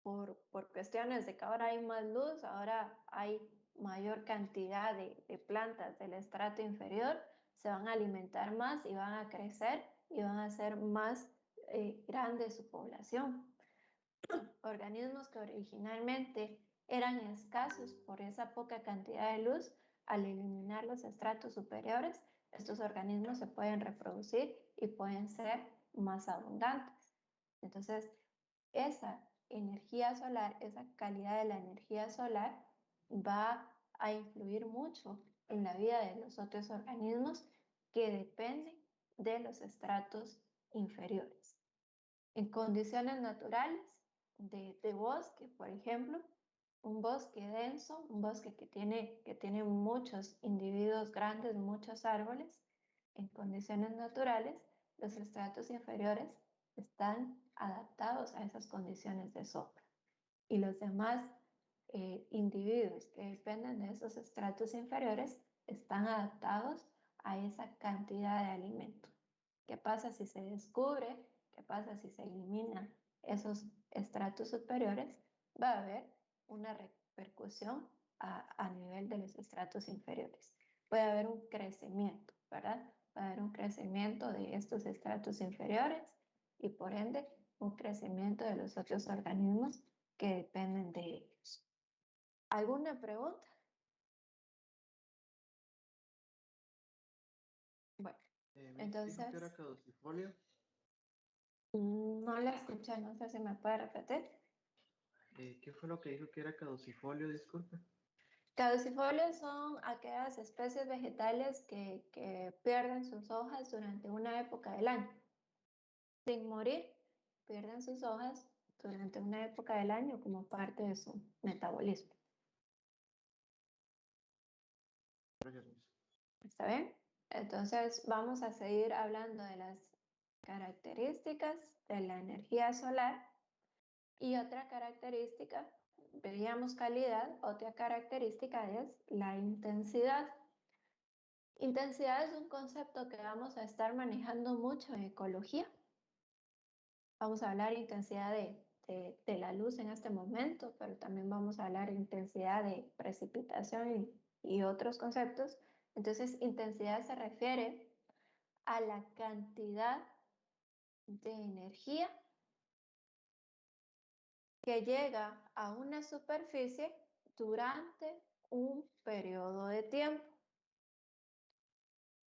por cuestiones de que ahora hay más luz, ahora hay mayor cantidad de plantas del estrato inferior, se van a alimentar más y van a crecer y van a ser más grande su población. Organismos que originalmente eran escasos por esa poca cantidad de luz, al eliminar los estratos superiores, estos organismos se pueden reproducir y pueden ser más abundantes. Entonces, esa energía solar, esa calidad de la energía solar va a influir mucho en la vida de los otros organismos que dependen de los estratos inferiores. En condiciones naturales de bosque, por ejemplo, un bosque denso, un bosque que tiene muchos individuos grandes, muchos árboles, en condiciones naturales, los estratos inferiores están adaptados a esas condiciones de sombra. Y los demás individuos que dependen de esos estratos inferiores están adaptados a esa cantidad de alimento. ¿Qué pasa si se descubre? ¿Qué pasa si se eliminan esos estratos superiores? Va a haber una repercusión a nivel de los estratos inferiores. Puede haber un crecimiento, ¿verdad? Va a haber un crecimiento de estos estratos inferiores y por ende un crecimiento de los otros organismos que dependen de ellos. ¿Alguna pregunta? Bueno, entonces... ¿Dijo que era caducifolio? No la escuché, no sé si me puede repetir. ¿Qué fue lo que dijo que era caducifolio? Disculpe. Caducifolios son aquellas especies vegetales que pierden sus hojas durante una época del año. Sin morir, pierden sus hojas durante una época del año como parte de su metabolismo. ¿Está bien? Entonces vamos a seguir hablando de las características de la energía solar y otra característica, veíamos calidad, otra característica es la intensidad. Intensidad es un concepto que vamos a estar manejando mucho en ecología. Vamos a hablar intensidad de la luz en este momento, pero también vamos a hablar intensidad de precipitación y otros conceptos. Entonces, intensidad se refiere a la cantidad de energía que llega a una superficie durante un periodo de tiempo.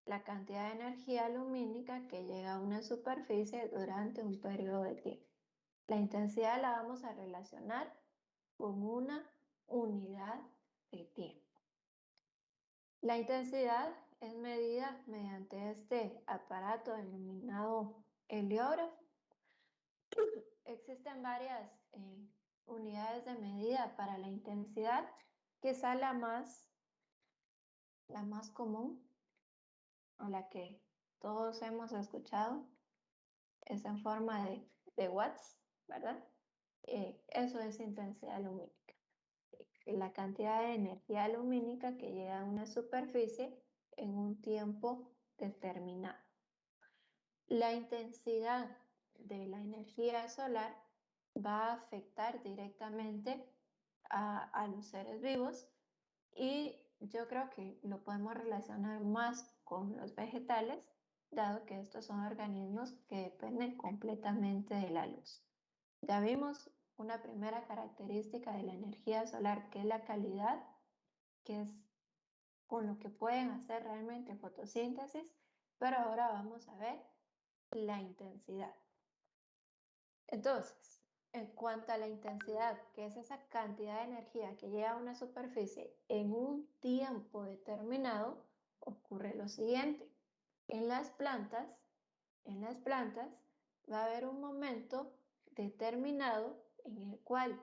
La cantidad de energía lumínica que llega a una superficie durante un periodo de tiempo. La intensidad la vamos a relacionar con una unidad de tiempo. La intensidad es medida mediante este aparato denominado heliógrafo. Existen varias unidades de medida para la intensidad, quizá la más común o la que todos hemos escuchado es en forma de watts, ¿verdad? Eso es intensidad lumínica. La cantidad de energía lumínica que llega a una superficie en un tiempo determinado. La intensidad de la energía solar va a afectar directamente a los seres vivos y yo creo que lo podemos relacionar más con los vegetales, dado que estos son organismos que dependen completamente de la luz. Ya vimos una primera característica de la energía solar, que es la calidad, que es con lo que pueden hacer realmente fotosíntesis, pero ahora vamos a ver la intensidad. Entonces, en cuanto a la intensidad, que es esa cantidad de energía que llega a una superficie en un tiempo determinado, ocurre lo siguiente. En las plantas va a haber un momento determinado en el cual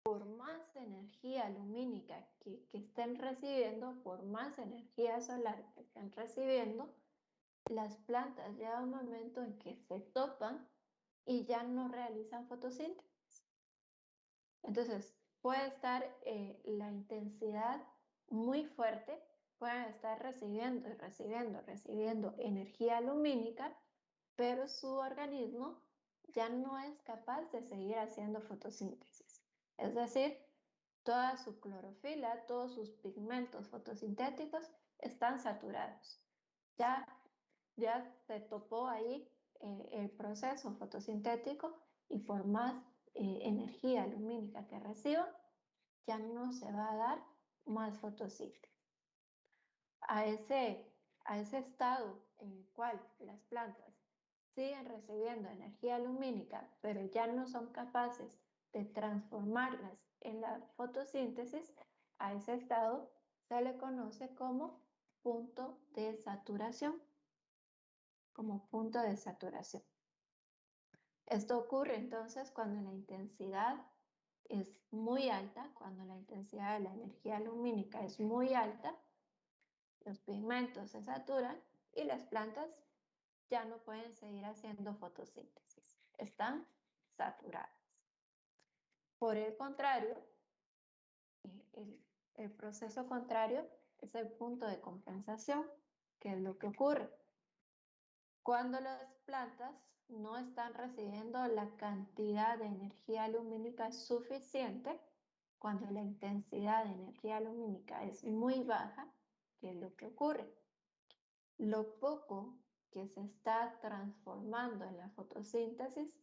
por más energía lumínica que estén recibiendo, por más energía solar que estén recibiendo, las plantas llega un momento en que se topan y ya no realizan fotosíntesis. Entonces, puede estar la intensidad muy fuerte, pueden estar recibiendo energía lumínica, pero su organismo ya no es capaz de seguir haciendo fotosíntesis. Es decir, toda su clorofila, todos sus pigmentos fotosintéticos están saturados. Ya se topó ahí el proceso fotosintético y por más energía lumínica que reciba, ya no se va a dar más fotosíntesis. A ese estado en el cual las plantas siguen recibiendo energía lumínica, pero ya no son capaces de transformarlas en la fotosíntesis, a ese estado se le conoce como punto de saturación. Esto ocurre entonces cuando la intensidad es muy alta, cuando la intensidad de la energía lumínica es muy alta, los pigmentos se saturan y las plantas ya no pueden seguir haciendo fotosíntesis. están saturadas. Por el contrario, el proceso contrario es el punto de compensación, que es lo que ocurre cuando las plantas no están recibiendo la cantidad de energía lumínica suficiente, cuando la intensidad de energía lumínica es muy baja. ¿Qué es lo que ocurre? Lo poco que se está transformando en la fotosíntesis,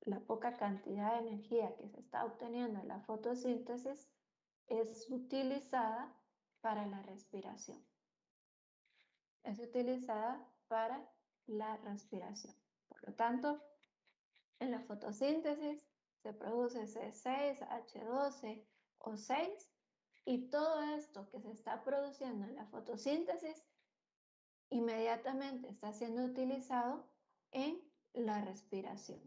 la poca cantidad de energía que se está obteniendo en la fotosíntesis es utilizada para la respiración. Es utilizada para la respiración. Por lo tanto, en la fotosíntesis se produce C6, H12 o 6, y todo esto que se está produciendo en la fotosíntesis inmediatamente está siendo utilizado en la respiración.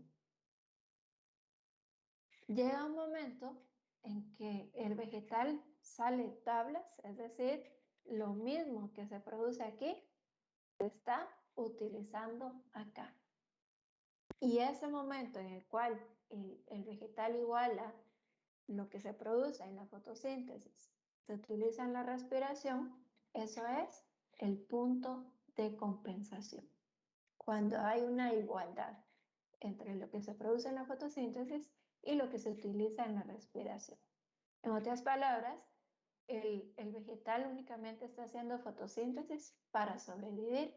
Llega un momento en que el vegetal sale tablas, es decir, lo mismo que se produce aquí se está utilizando acá. Y ese momento en el cual el vegetal iguala lo que se produce en la fotosíntesis, se utiliza en la respiración, eso es el punto de compensación. Cuando hay una igualdad entre lo que se produce en la fotosíntesis y lo que se utiliza en la respiración. En otras palabras, el vegetal únicamente está haciendo fotosíntesis para sobrevivir.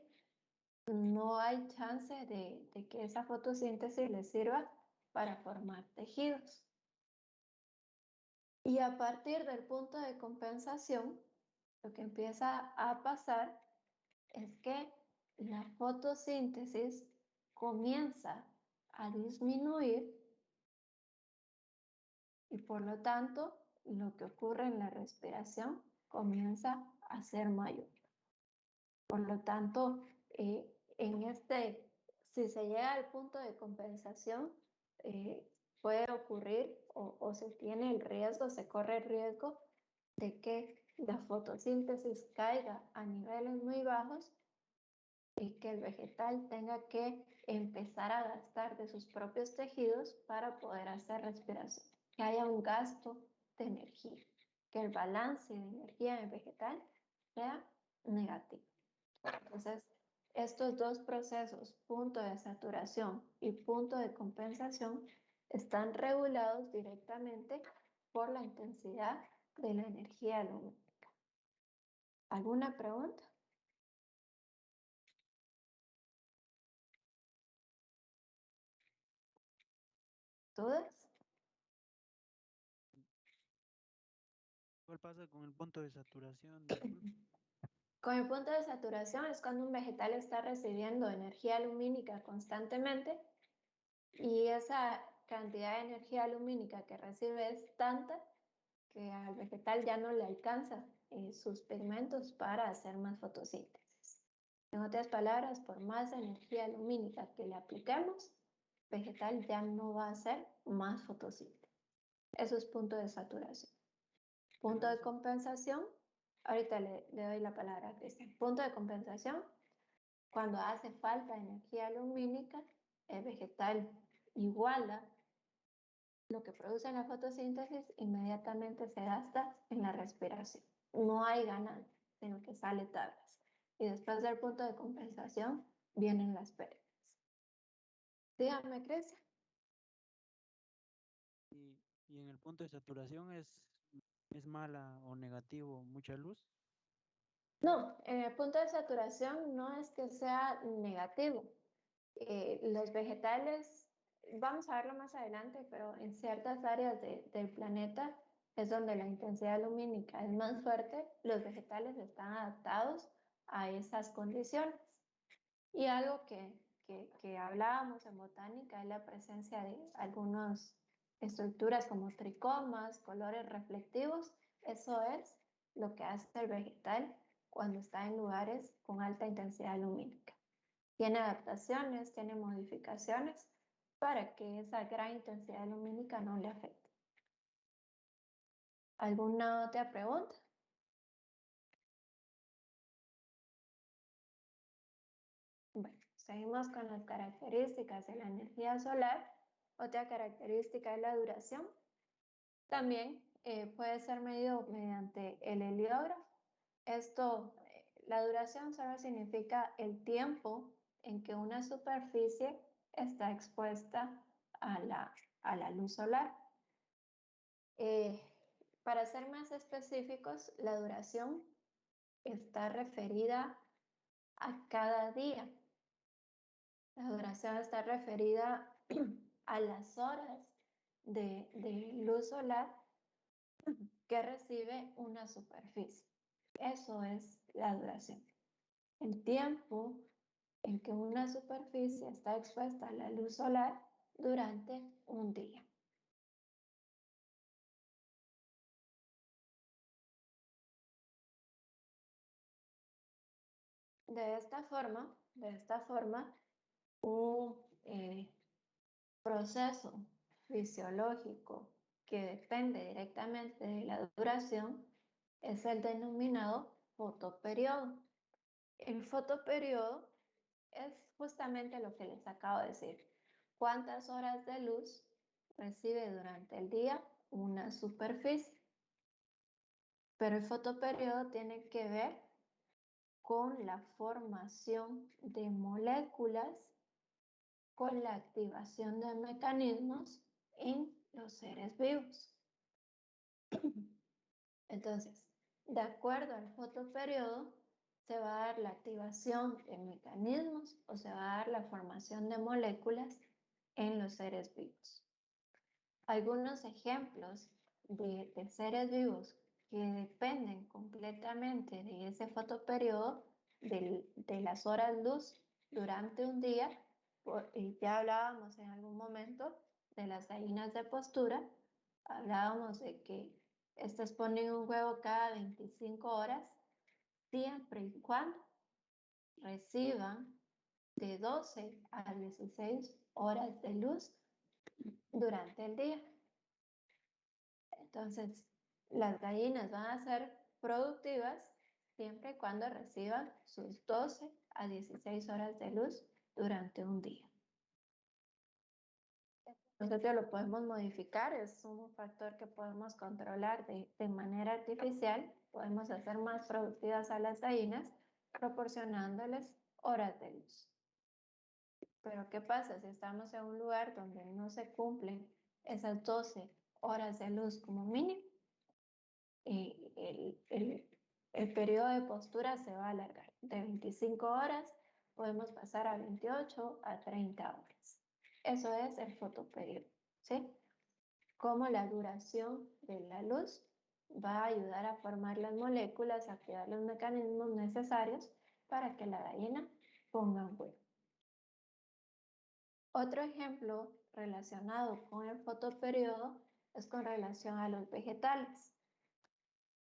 No hay chance de que esa fotosíntesis le sirva para formar tejidos. Y a partir del punto de compensación, lo que empieza a pasar es que la fotosíntesis comienza a disminuir y por lo tanto lo que ocurre en la respiración comienza a ser mayor. Por lo tanto, si se llega al punto de compensación, puede ocurrir o se tiene el riesgo, se corre el riesgo de que la fotosíntesis caiga a niveles muy bajos y que el vegetal tenga que empezar a gastar de sus propios tejidos para poder hacer respiración, que haya un gasto de energía, que el balance de energía en el vegetal sea negativo. Entonces, estos dos procesos, punto de saturación y punto de compensación, están regulados directamente por la intensidad de la energía lumínica. ¿Alguna pregunta? ¿Todas? ¿Cuál pasa con el punto de saturación? Con el punto de saturación es cuando un vegetal está recibiendo energía lumínica constantemente y esa cantidad de energía lumínica que recibe es tanta que al vegetal ya no le alcanza sus pigmentos para hacer más fotosíntesis. En otras palabras, por más energía lumínica que le apliquemos, el vegetal ya no va a hacer más fotosíntesis. Eso es punto de saturación. Punto de compensación, ahorita le doy la palabra a Cristian. Punto de compensación, cuando hace falta energía lumínica, el vegetal iguala lo que produce en la fotosíntesis, inmediatamente se gasta en la respiración. No hay ganancia, sino que sale tablas. Y después del punto de compensación, vienen las pérdidas. Dígame, Cristian. Y en el punto de saturación es mala o negativo mucha luz. No, en el punto de saturación no es que sea negativo. Los vegetales, vamos a verlo más adelante, pero en ciertas áreas del planeta es donde la intensidad lumínica es más fuerte, los vegetales están adaptados a esas condiciones. Y algo que hablábamos en botánica es la presencia de algunas estructuras como tricomas, colores reflectivos. Eso es lo que hace el vegetal cuando está en lugares con alta intensidad lumínica. Tiene adaptaciones, tiene modificaciones para que esa gran intensidad lumínica no le afecte. ¿Alguna otra pregunta? Bueno, Seguimos con las características de la energía solar. Otra característica es la duración. También puede ser medido mediante el heliógrafo. Esto, la duración solo significa el tiempo en que una superficie está expuesta a la luz solar. Para ser más específicos, la duración está referida a cada día. La duración está referida a las horas de luz solar que recibe una superficie. Eso es la duración. El tiempo en que una superficie está expuesta a la luz solar durante un día. De esta forma, un proceso fisiológico que depende directamente de la duración es el denominado fotoperiodo. El fotoperiodo es justamente lo que les acabo de decir. ¿Cuántas horas de luz recibe durante el día una superficie? Pero el fotoperiodo tiene que ver con la formación de moléculas, con la activación de mecanismos en los seres vivos. Entonces, de acuerdo al fotoperiodo, se va a dar la activación de mecanismos o se va a dar la formación de moléculas en los seres vivos. Algunos ejemplos de seres vivos que dependen completamente de ese fotoperiodo, de las horas luz durante un día, y ya hablábamos en algún momento de las gallinas de postura, hablábamos de que estas ponen un huevo cada 25 horas, siempre y cuando reciban de 12 a 16 horas de luz durante el día. Entonces, las gallinas van a ser productivas siempre y cuando reciban sus 12 a 16 horas de luz durante un día. Nosotros lo podemos modificar, es un factor que podemos controlar de manera artificial. Podemos hacer más productivas a las gallinas proporcionándoles horas de luz. Pero ¿qué pasa si estamos en un lugar donde no se cumplen esas 12 horas de luz como mínimo? Y el periodo de postura se va a alargar. De 25 horas podemos pasar a 28 a 30 horas. Eso es el fotoperiodo, ¿sí? Cómo la duración de la luz va a ayudar a formar las moléculas, a activar los mecanismos necesarios para que la gallina ponga un huevo. Otro ejemplo relacionado con el fotoperiodo es con relación a los vegetales.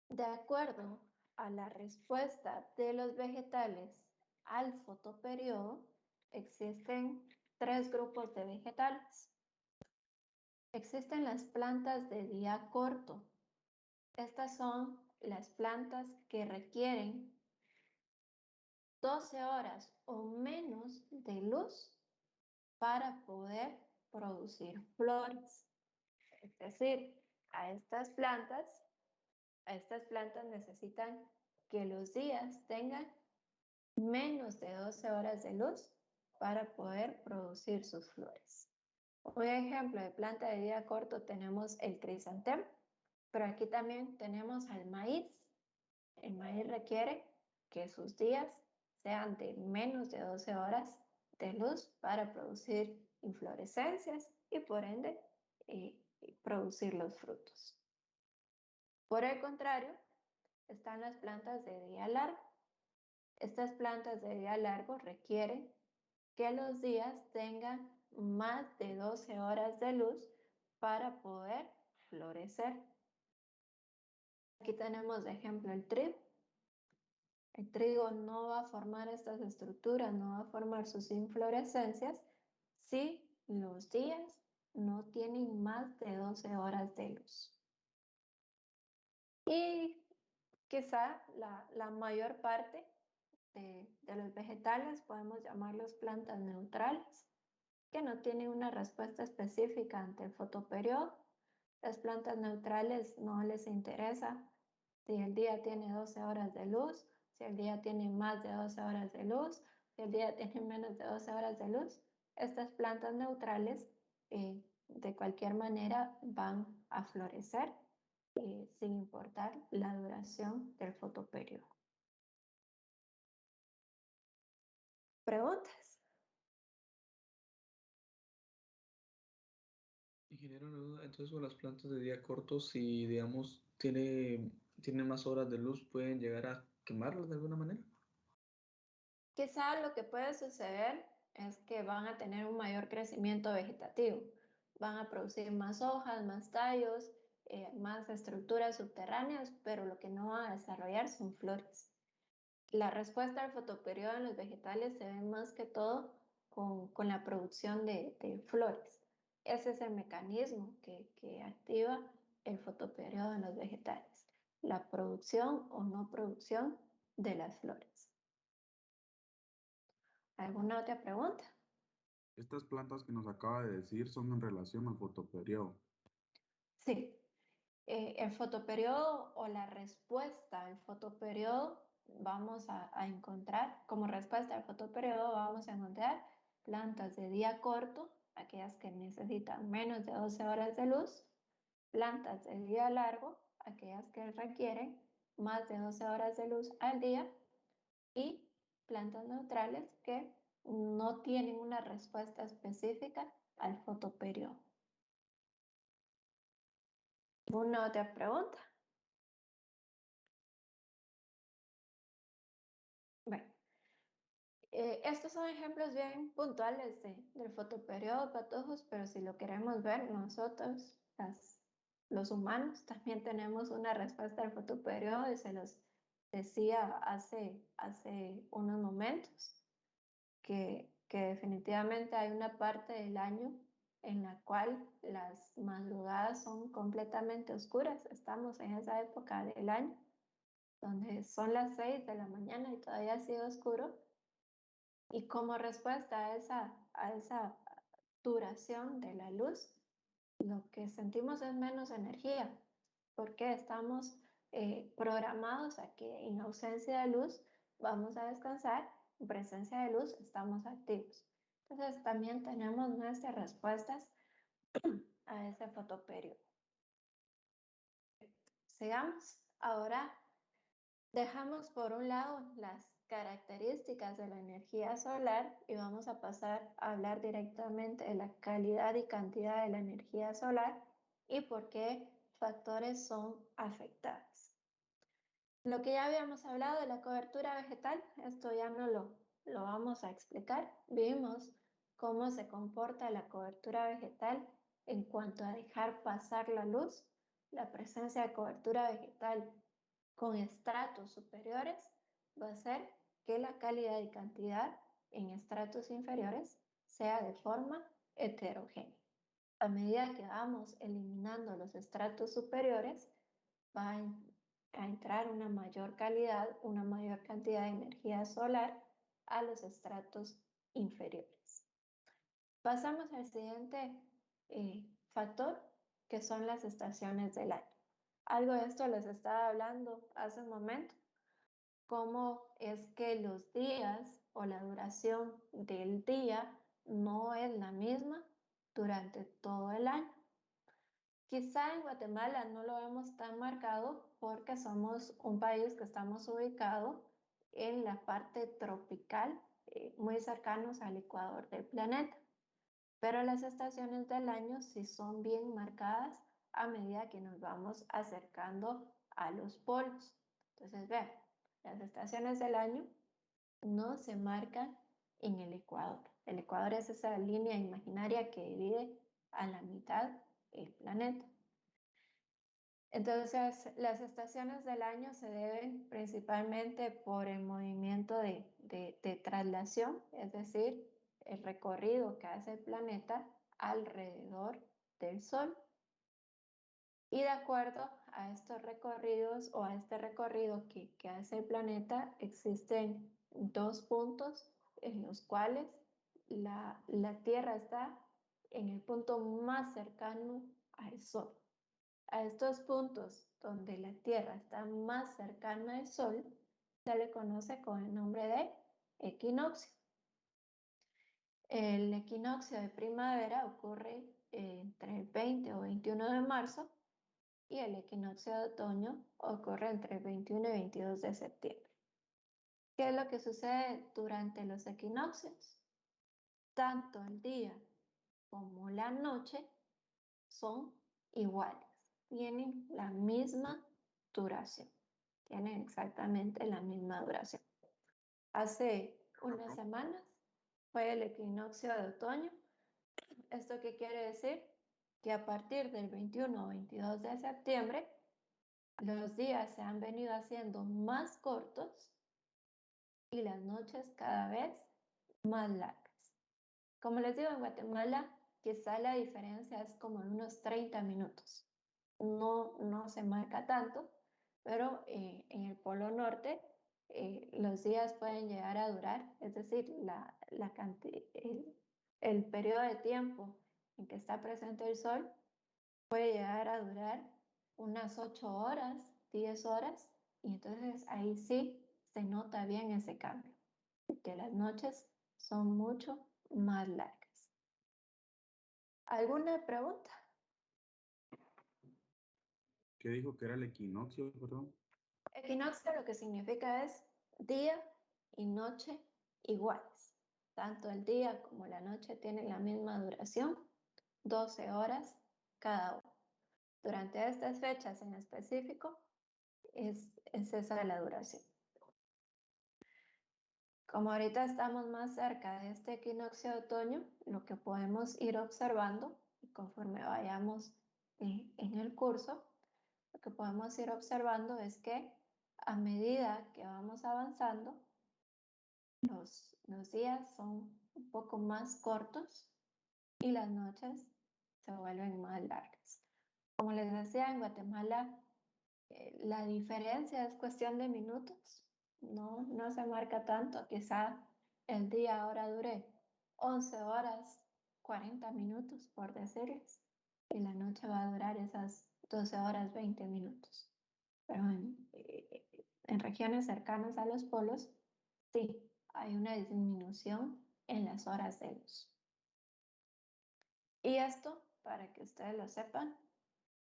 De acuerdo a la respuesta de los vegetales al fotoperiodo, existen 3 grupos de vegetales. Existen las plantas de día corto. Estas son las plantas que requieren 12 horas o menos de luz para poder producir flores. Es decir, a estas plantas necesitan que los días tengan menos de 12 horas de luz para poder producir sus flores. Un ejemplo de planta de día corto tenemos el crisantemo, pero aquí también tenemos al maíz. El maíz requiere que sus días sean de menos de 12 horas de luz para producir inflorescencias y por ende producir los frutos. Por el contrario, están las plantas de día largo. Estas plantas de día largo requieren que los días tengan más de 12 horas de luz para poder florecer. Aquí tenemos de ejemplo el trigo. El trigo no va a formar estas estructuras, no va a formar sus inflorescencias si los días no tienen más de 12 horas de luz. Y quizá la mayor parte de los vegetales podemos llamarlos plantas neutrales, que no tienen una respuesta específica ante el fotoperiodo. Las plantas neutrales no les interesa si el día tiene 12 horas de luz, si el día tiene más de 12 horas de luz, si el día tiene menos de 12 horas de luz. Estas plantas neutrales de cualquier manera van a florecer sin importar la duración del fotoperiodo. ¿Preguntas? Ingeniero, una duda, entonces con las plantas de día corto, si digamos tiene más horas de luz, ¿pueden llegar a quemarlas de alguna manera? Quizá lo que puede suceder es que van a tener un mayor crecimiento vegetativo, van a producir más hojas, más tallos, más estructuras subterráneas, pero lo que no van a desarrollar son flores. La respuesta al fotoperiodo en los vegetales se ve más que todo con la producción de flores. Ese es el mecanismo que activa el fotoperiodo en los vegetales, la producción o no producción de las flores. ¿Alguna otra pregunta? Estas plantas que nos acaba de decir son en relación al fotoperiodo. Sí. El fotoperiodo o la respuesta al fotoperiodo vamos a encontrar, como respuesta al fotoperiodo vamos a encontrar plantas de día corto, aquellas que necesitan menos de 12 horas de luz, plantas de día largo, aquellas que requieren más de 12 horas de luz al día, y plantas neutrales que no tienen una respuesta específica al fotoperiodo. ¿Alguna otra pregunta? Bueno, estos son ejemplos bien puntuales del fotoperiodo patojos, pero si lo queremos ver nosotros, los humanos, también tenemos una respuesta al fotoperiodo y se los decía hace unos momentos, que definitivamente hay una parte del año en la cual las madrugadas son completamente oscuras. Estamos en esa época del año donde son las 6 de la mañana y todavía sigue oscuro. Y como respuesta a esa duración de la luz, lo que sentimos es menos energía, porque estamos programados a que en ausencia de luz vamos a descansar, en presencia de luz estamos activos. Entonces también tenemos nuestras respuestas a ese fotoperiodo. Sigamos. Ahora dejamos por un lado las características de la energía solar y vamos a pasar a hablar directamente de la calidad y cantidad de la energía solar y por qué factores son afectados. Lo que ya habíamos hablado de la cobertura vegetal, esto ya no lo vamos a explicar. Vimos cómo se comporta la cobertura vegetal en cuanto a dejar pasar la luz. La presencia de cobertura vegetal con estratos superiores va a hacer que la calidad y cantidad en estratos inferiores sea de forma heterogénea. A medida que vamos eliminando los estratos superiores, va a entrar una mayor calidad, una mayor cantidad de energía solar a los estratos inferiores. Pasamos al siguiente factor, que son las estaciones del año. Algo de esto les estaba hablando hace un momento, cómo es que los días o la duración del día no es la misma durante todo el año. Quizá en Guatemala no lo vemos tan marcado porque somos un país que estamos ubicados en la parte tropical, muy cercanos al ecuador del planeta. Pero las estaciones del año sí son bien marcadas a medida que nos vamos acercando a los polos. Entonces, vean, las estaciones del año no se marcan en el ecuador. El ecuador es esa línea imaginaria que divide a la mitad el planeta. Entonces, las estaciones del año se deben principalmente por el movimiento de traslación, es decir, el recorrido que hace el planeta alrededor del Sol. Y de acuerdo a estos recorridos o a este recorrido que hace el planeta, existen dos puntos en los cuales la Tierra está en el punto más cercano al Sol. A estos puntos donde la Tierra está más cercana al Sol se le conoce con el nombre de equinoccio. El equinoccio de primavera ocurre entre el 20 o 21 de marzo y el equinoccio de otoño ocurre entre el 21 y 22 de septiembre. ¿Qué es lo que sucede durante los equinoccios? Tanto el día como la noche son iguales, tienen la misma duración, tienen exactamente la misma duración. Hace unas semanas fue el equinoccio de otoño. ¿Esto qué quiere decir? Que a partir del 21 o 22 de septiembre, los días se han venido haciendo más cortos y las noches cada vez más largas. Como les digo, en Guatemala quizá la diferencia es como en unos 30 minutos. No se marca tanto, pero en el Polo Norte los días pueden llegar a durar, es decir, el periodo de tiempo en que está presente el sol puede llegar a durar unas 8 horas, 10 horas, y entonces ahí sí se nota bien ese cambio, que las noches son mucho más largas. ¿Alguna pregunta? ¿Qué dijo que era el equinoccio, perdón? Equinoccio lo que significa es día y noche iguales. Tanto el día como la noche tienen la misma duración, 12 horas cada uno. Durante estas fechas en específico es esa la duración. Como ahorita estamos más cerca de este equinoccio de otoño, lo que podemos ir observando, y conforme vayamos en el curso, lo que podemos ir observando es que a medida que vamos avanzando, los días son un poco más cortos y las noches se vuelven más largas. Como les decía, en Guatemala la diferencia es cuestión de minutos, no se marca tanto. Quizá el día ahora dure 11 horas, 40 minutos, por decirles, y la noche va a durar esas 12 horas, 20 minutos. Pero en regiones cercanas a los polos, sí, hay una disminución en las horas de luz. Y esto, para que ustedes lo sepan,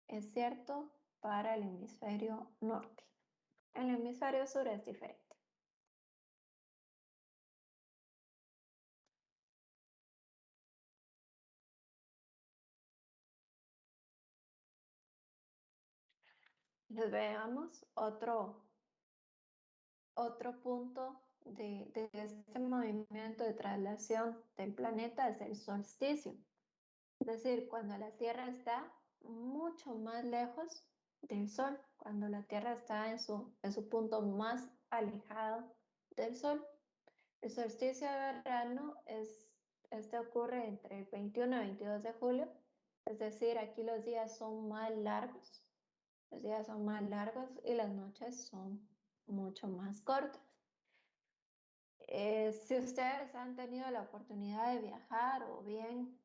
es cierto para el hemisferio norte. En el hemisferio sur es diferente. Les veamos otro punto de este movimiento de traslación del planeta es el solsticio. Es decir, cuando la Tierra está mucho más lejos del Sol, cuando la Tierra está en su punto más alejado del Sol. El solsticio de verano este ocurre entre el 21 y 22 de julio, es decir, aquí los días son más largos, y las noches son mucho más cortas. Si ustedes han tenido la oportunidad de viajar o bien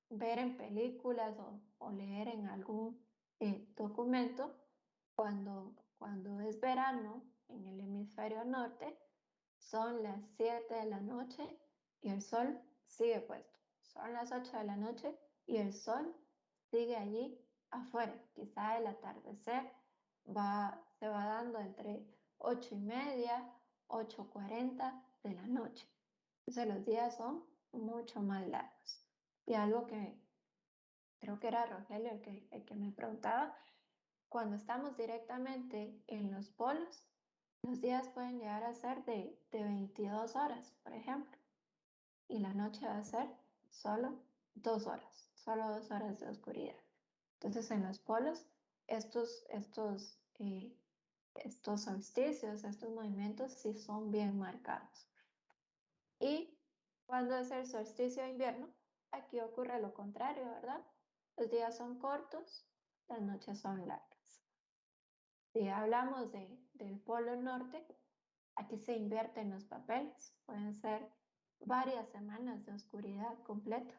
ver en películas o leer en algún documento, cuando es verano en el hemisferio norte, son las 7 de la noche y el sol sigue puesto. Son las 8 de la noche y el sol sigue allí afuera. Quizá el atardecer se va dando entre 8:30, 8:40 de la noche. Entonces los días son mucho más largos. Y algo que creo que era Rogelio el que me preguntaba, cuando estamos directamente en los polos, los días pueden llegar a ser de 22 horas, por ejemplo, y la noche va a ser solo 2 horas, solo 2 horas de oscuridad. Entonces en los polos, estos solsticios, estos movimientos sí son bien marcados. Y cuando es el solsticio de invierno, aquí ocurre lo contrario, ¿verdad? Los días son cortos, las noches son largas. Si hablamos del polo norte, Aquí se invierten los papeles, pueden ser varias semanas de oscuridad completa.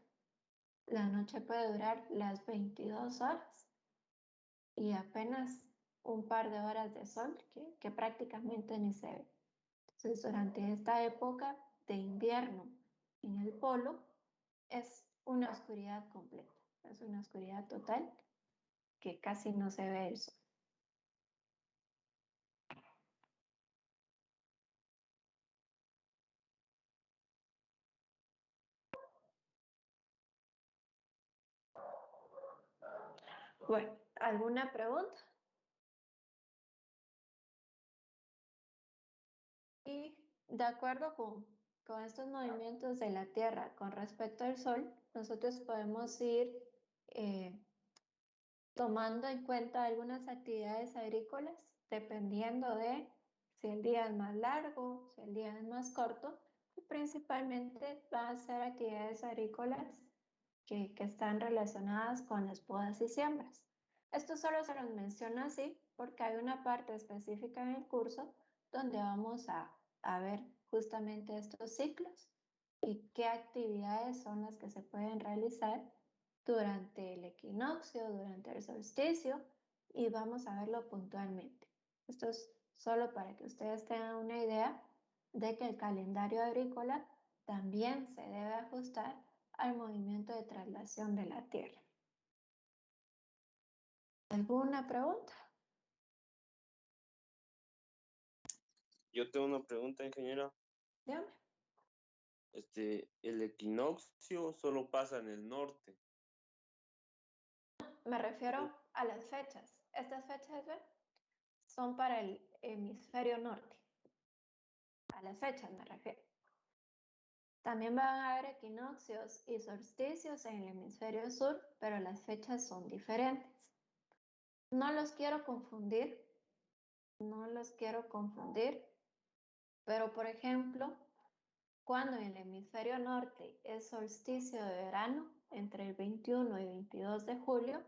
La noche puede durar las 22 horas y apenas un par de horas de sol que prácticamente ni se ve. Entonces, durante esta época de invierno en el polo es una oscuridad completa, es una oscuridad total que casi no se ve el sol. Bueno, ¿alguna pregunta? Y de acuerdo con estos movimientos de la Tierra con respecto al Sol, nosotros podemos ir tomando en cuenta algunas actividades agrícolas dependiendo de si el día es más largo, si el día es más corto, y principalmente van a ser actividades agrícolas que están relacionadas con las podas y siembras. Esto solo se los menciono así porque hay una parte específica en el curso donde vamos a ver justamente estos ciclos y qué actividades son las que se pueden realizar durante el equinoccio, durante el solsticio, y vamos a verlo puntualmente. Esto es solo para que ustedes tengan una idea de que el calendario agrícola también se debe ajustar al movimiento de traslación de la Tierra. ¿Alguna pregunta? Yo tengo una pregunta, ingeniera. Dígame. El equinoccio solo pasa en el norte. Me refiero a las fechas. Estas fechas, ¿ven? Son para el hemisferio norte. A las fechas me refiero. También van a haber equinoccios y solsticios en el hemisferio sur, pero las fechas son diferentes. No los quiero confundir, pero por ejemplo, cuando en el hemisferio norte es solsticio de verano, entre el 21 y 22 de julio,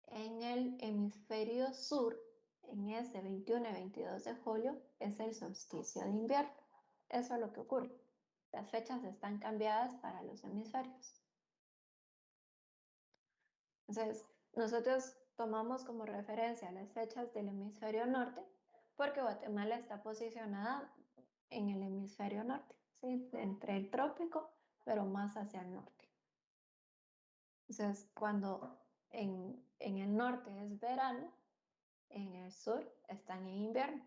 en el hemisferio sur, en ese 21 y 22 de julio, es el solsticio de invierno. Eso es lo que ocurre. Las fechas están cambiadas para los hemisferios. Entonces, nosotros tomamos como referencia las fechas del hemisferio norte porque Guatemala está posicionada en el hemisferio norte, ¿sí? Entre el trópico, pero más hacia el norte. Entonces, cuando en el norte es verano, en el sur están en invierno.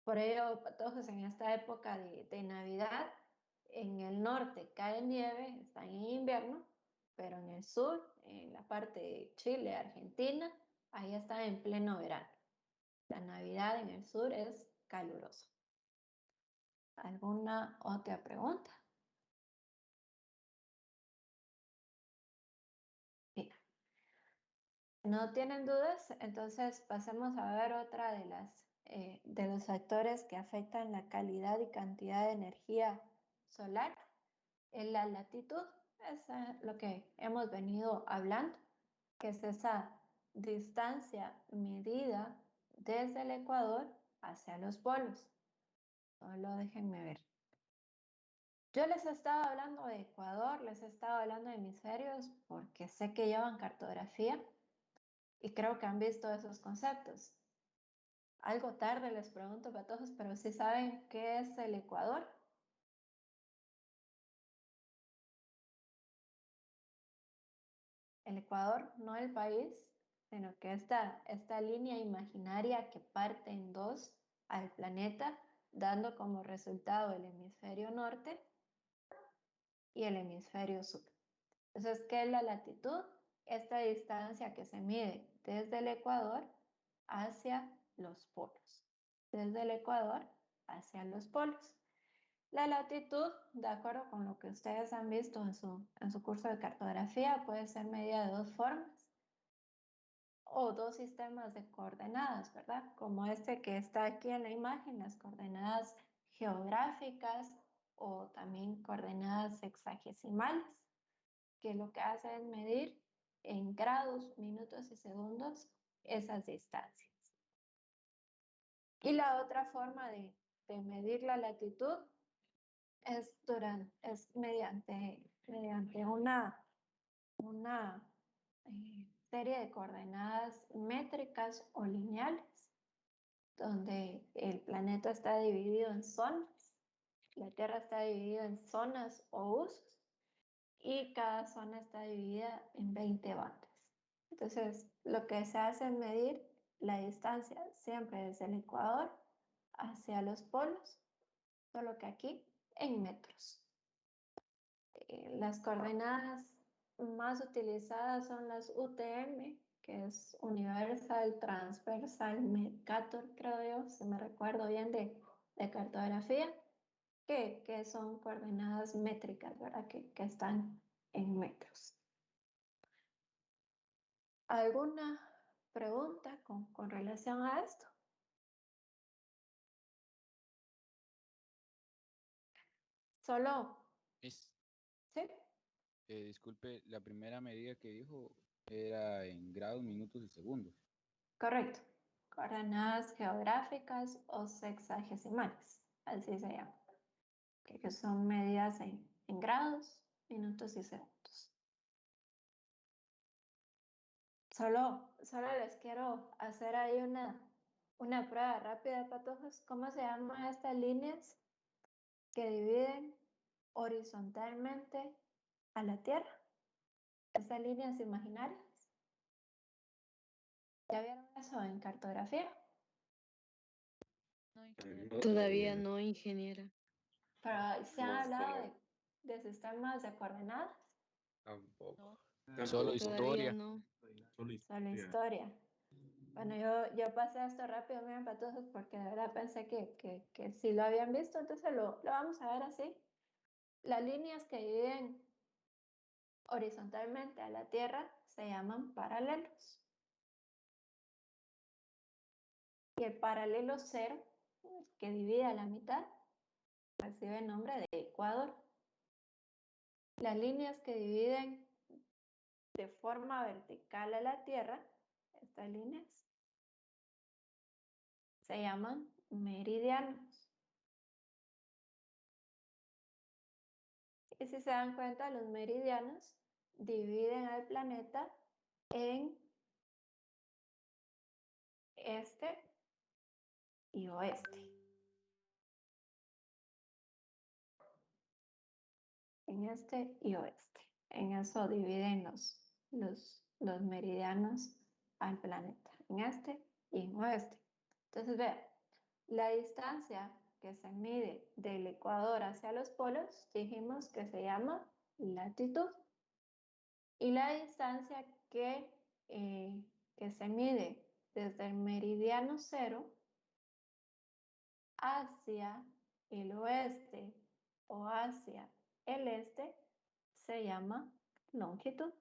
Por ello, patojos, en esta época de Navidad, en el norte cae nieve, están en invierno, pero en el sur, en la parte de Chile, Argentina, ahí están en pleno verano. La Navidad en el sur es calurosa. ¿Alguna otra pregunta? Bien. ¿No tienen dudas? Entonces pasemos a ver otra de los factores que afectan la calidad y cantidad de energía solar. En la latitud es lo que hemos venido hablando, que es esa distancia medida desde el ecuador hacia los polos. Solo déjenme ver. Yo les he estado hablando de Ecuador, les he estado hablando de hemisferios porque sé que llevan cartografía y creo que han visto esos conceptos. Algo tarde les pregunto, patojos, pero ¿sí saben qué es el Ecuador? El Ecuador, no el país, sino que esta línea imaginaria que parte en dos al planeta, dando como resultado el hemisferio norte y el hemisferio sur. Entonces, ¿qué es la latitud? Esta distancia que se mide desde el Ecuador hacia los polos. Desde el Ecuador hacia los polos. La latitud, de acuerdo con lo que ustedes han visto en su curso de cartografía, puede ser medida de dos formas o dos sistemas de coordenadas, ¿verdad? Como este que está aquí en la imagen, las coordenadas geográficas o también coordenadas sexagesimales, que lo que hace es medir en grados, minutos y segundos esas distancias. Y la otra forma de medir la latitud es mediante una serie de coordenadas métricas o lineales, donde el planeta está dividido en zonas, la Tierra está dividida en zonas o usos, y cada zona está dividida en 20 bandas. Entonces, lo que se hace es medir la distancia siempre desde el ecuador hacia los polos, solo que aquí en metros. Las coordenadas más utilizadas son las UTM, que es Universal Transversal Mercator, creo yo, si me recuerdo bien de cartografía, que son coordenadas métricas, ¿verdad? Que están en metros. ¿Alguna pregunta con relación a esto? Solo, Es, ¿sí? disculpe, la primera medida que dijo era en grados, minutos y segundos. Correcto. Coordenadas geográficas o sexagesimales, así se llama. Que son medidas en grados, minutos y segundos. Solo les quiero hacer ahí una prueba rápida, patojos. ¿Cómo se llaman estas líneas que dividen horizontalmente a la Tierra? Estas líneas imaginarias. ¿Ya vieron eso en cartografía? Todavía no, ingeniera. Pero se han No, hablado de sistemas de coordenadas. Tampoco. Solo Todavía historia. no. Solo historia. Bueno, yo pasé esto rápido, miren, para todos, porque de verdad pensé que sí lo habían visto, entonces lo vamos a ver así. Las líneas que dividen horizontalmente a la Tierra se llaman paralelos. Y el paralelo cero, que divide a la mitad, recibe el nombre de ecuador. Las líneas que dividen de forma vertical a la Tierra, estas líneas, se llaman meridianos. Y si se dan cuenta, los meridianos dividen al planeta en este y oeste. En este y oeste. En eso dividen los meridianos al planeta. En este y en oeste. Entonces, vean, la distancia que se mide del ecuador hacia los polos, dijimos que se llama latitud. Y la distancia que se mide desde el meridiano cero hacia el oeste o hacia el este se llama longitud.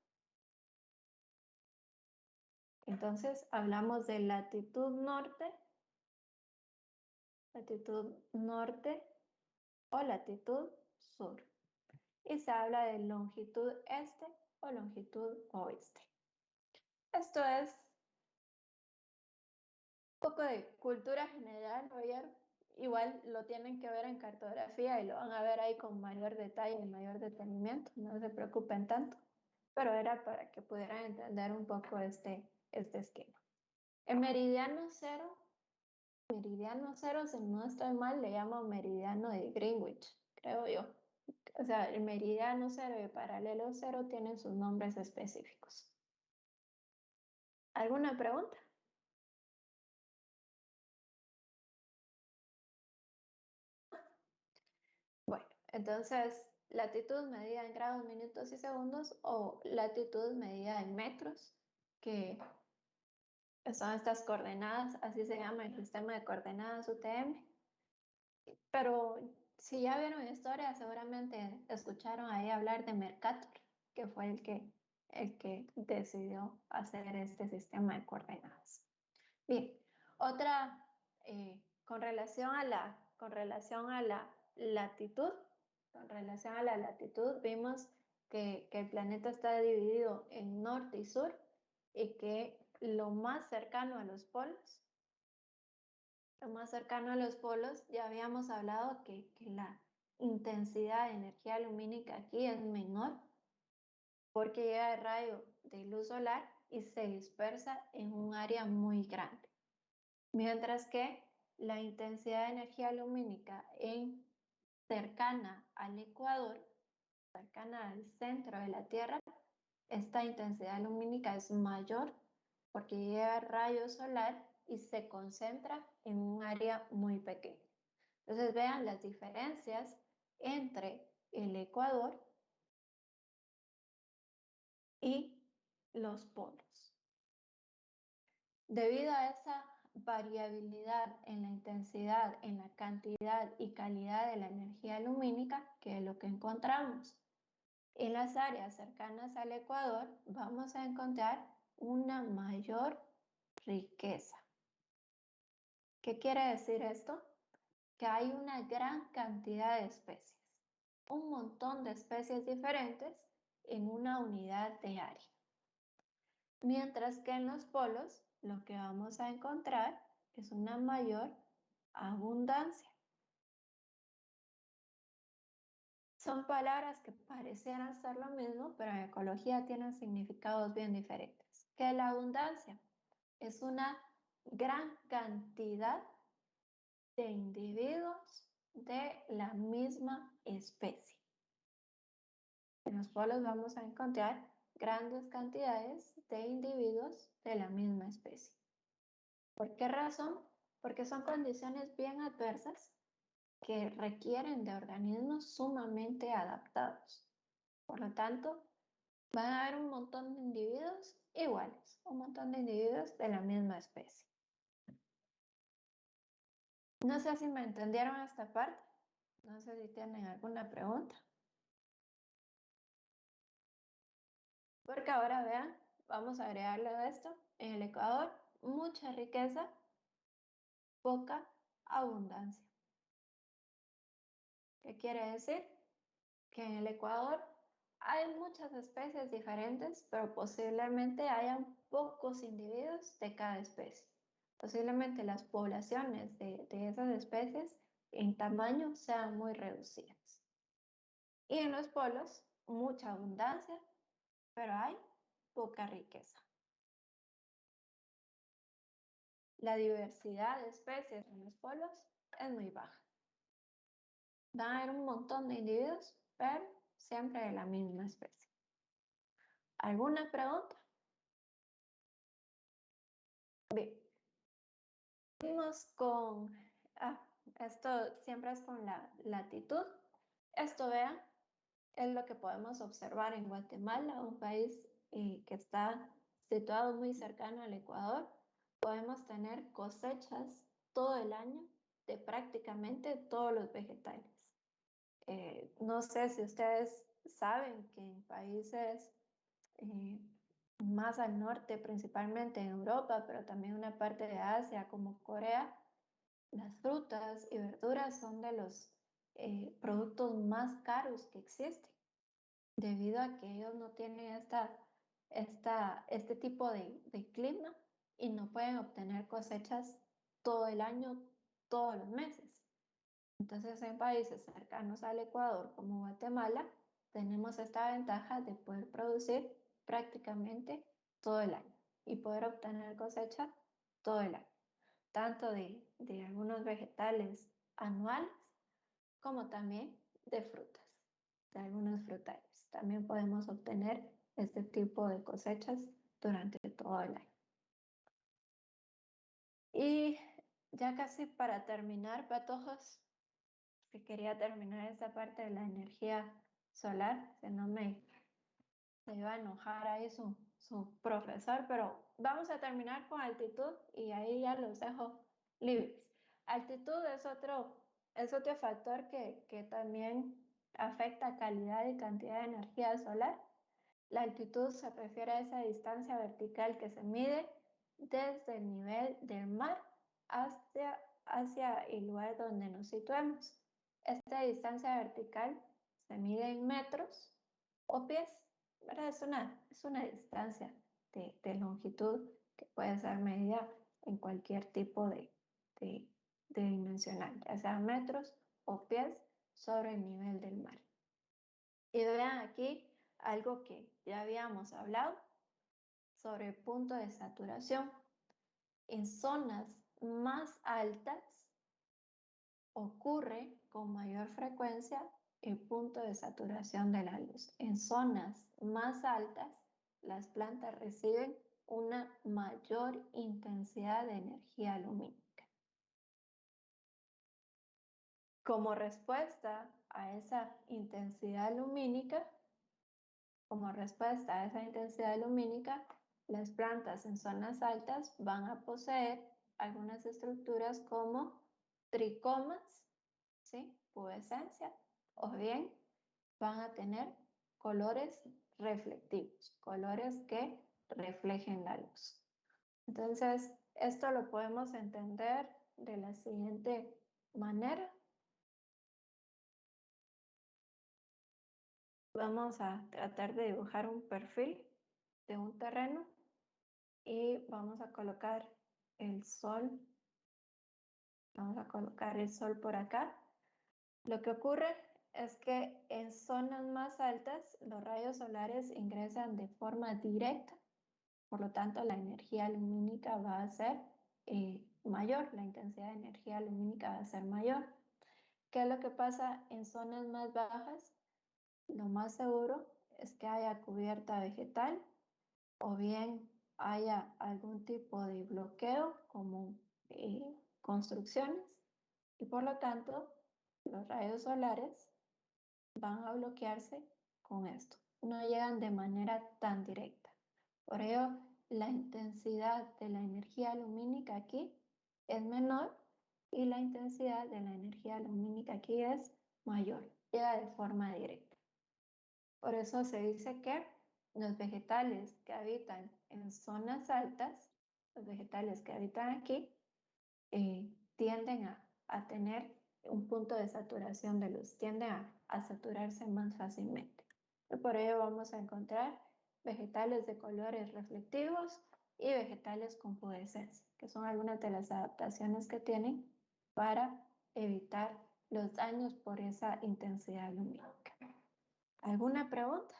Entonces hablamos de latitud norte o latitud sur. Y se habla de longitud este o longitud oeste. Esto es un poco de cultura general, Roger. Igual lo tienen que ver en cartografía y lo van a ver ahí con mayor detalle y mayor detenimiento. No se preocupen tanto. Pero era para que pudieran entender un poco este esquema. El meridiano cero, si no estoy mal, le llamo meridiano de Greenwich, creo yo. O sea, el meridiano cero y el paralelo cero tienen sus nombres específicos. ¿Alguna pregunta? Bueno, entonces, latitud medida en grados, minutos y segundos o latitud medida en metros, que son estas coordenadas, así se llama el sistema de coordenadas UTM. Pero si ya vieron historia, seguramente escucharon ahí hablar de Mercator, que fue el que decidió hacer este sistema de coordenadas. Bien, otra con relación a la latitud, vimos que el planeta está dividido en norte y sur y que lo más cercano a los polos lo más cercano a los polos, ya habíamos hablado que la intensidad de energía lumínica aquí es menor porque llega el rayo de luz solar y se dispersa en un área muy grande. Mientras que la intensidad de energía lumínica cercana al ecuador, cercana al centro de la Tierra, esta intensidad lumínica es mayor porque llega rayo solar y se concentra en un área muy pequeña. Entonces vean las diferencias entre el ecuador y los polos. Debido a esa variabilidad en la intensidad, en la cantidad y calidad de la energía lumínica, que es lo que encontramos en las áreas cercanas al ecuador, vamos a encontrar una mayor riqueza. ¿Qué quiere decir esto? Que hay una gran cantidad de especies, un montón de especies diferentes en una unidad de área. Mientras que en los polos lo que vamos a encontrar es una mayor abundancia. Son palabras que parecieran ser lo mismo, pero en ecología tienen significados bien diferentes. Que la abundancia es una gran cantidad de individuos de la misma especie. En los polos vamos a encontrar grandes cantidades de individuos de la misma especie. ¿Por qué razón? Porque son condiciones bien adversas que requieren de organismos sumamente adaptados. Por lo tanto, van a haber un montón de individuos iguales, un montón de individuos de la misma especie. No sé si me entendieron esta parte. No sé si tienen alguna pregunta. Porque ahora vean, vamos a agregarle a esto. En el Ecuador, mucha riqueza, poca abundancia. ¿Qué quiere decir? Que en el Ecuador hay muchas especies diferentes, pero posiblemente hayan pocos individuos de cada especie. Posiblemente las poblaciones de esas especies en tamaño sean muy reducidas. Y en los polos, mucha abundancia, pero hay poca riqueza. La diversidad de especies en los polos es muy baja. Van a haber un montón de individuos, pero siempre de la misma especie. ¿Alguna pregunta? Bien. Seguimos con, esto siempre es con la latitud. Esto, vean, es lo que podemos observar en Guatemala, un país que está situado muy cercano al Ecuador. Podemos tener cosechas todo el año de prácticamente todos los vegetales. No sé si ustedes saben que en países más al norte, principalmente en Europa, pero también una parte de Asia como Corea, las frutas y verduras son de los productos más caros que existen, debido a que ellos no tienen este tipo de clima y no pueden obtener cosechas todo el año, todos los meses. Entonces, en países cercanos al Ecuador, como Guatemala, tenemos esta ventaja de poder producir prácticamente todo el año y poder obtener cosecha todo el año, tanto de algunos vegetales anuales como también de frutas, de algunos frutales. También podemos obtener este tipo de cosechas durante todo el año. Y ya casi para terminar, patojos, que quería terminar esta parte de la energía solar, que no me iba a enojar ahí su profesor, pero vamos a terminar con altitud y ahí ya los dejo libres. Altitud es otro factor que también afecta calidad y cantidad de energía solar. La altitud se refiere a esa distancia vertical que se mide desde el nivel del mar hacia el lugar donde nos situemos. Esta distancia vertical se mide en metros o pies, ¿verdad? Es una distancia de longitud que puede ser medida en cualquier tipo de tridimensional, ya sea metros o pies sobre el nivel del mar. Y vean aquí algo que ya habíamos hablado sobre el punto de saturación. En zonas más altas ocurre con mayor frecuencia el punto de saturación de la luz. En zonas más altas, las plantas reciben una mayor intensidad de energía lumínica. Como respuesta a esa intensidad lumínica, las plantas en zonas altas van a poseer algunas estructuras como tricomas, ¿sí? Pubescencia, o bien van a tener colores reflectivos, colores que reflejen la luz. Entonces, esto lo podemos entender de la siguiente manera. Vamos a tratar de dibujar un perfil de un terreno y vamos a colocar el sol. Vamos a colocar el sol por acá. Lo que ocurre es que en zonas más altas los rayos solares ingresan de forma directa, por lo tanto la energía lumínica va a ser mayor, la intensidad de energía lumínica va a ser mayor. ¿Qué es lo que pasa en zonas más bajas? Lo más seguro es que haya cubierta vegetal o bien haya algún tipo de bloqueo como construcciones y por lo tanto los rayos solares van a bloquearse con esto. No llegan de manera tan directa. Por ello, la intensidad de la energía lumínica aquí es menor y la intensidad de la energía lumínica aquí es mayor. Llega de forma directa. Por eso se dice que los vegetales que habitan en zonas altas, los vegetales que habitan aquí, tienden a tener un punto de saturación de luz, tienden a saturarse más fácilmente. Y por ello vamos a encontrar vegetales de colores reflectivos y vegetales con pubescencia, que son algunas de las adaptaciones que tienen para evitar los daños por esa intensidad lumínica. ¿Alguna pregunta?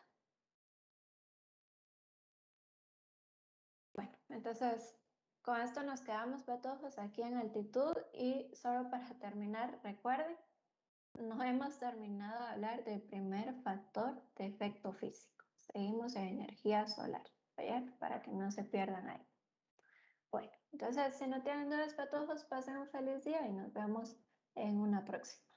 Bueno, entonces con esto nos quedamos patojos aquí en altitud y solo para terminar, recuerden, no hemos terminado de hablar del primer factor de efecto físico. Seguimos en energía solar, ¿bien? Para que no se pierdan ahí. Bueno, entonces si no tienen dudas patojos, pasen un feliz día y nos vemos en una próxima.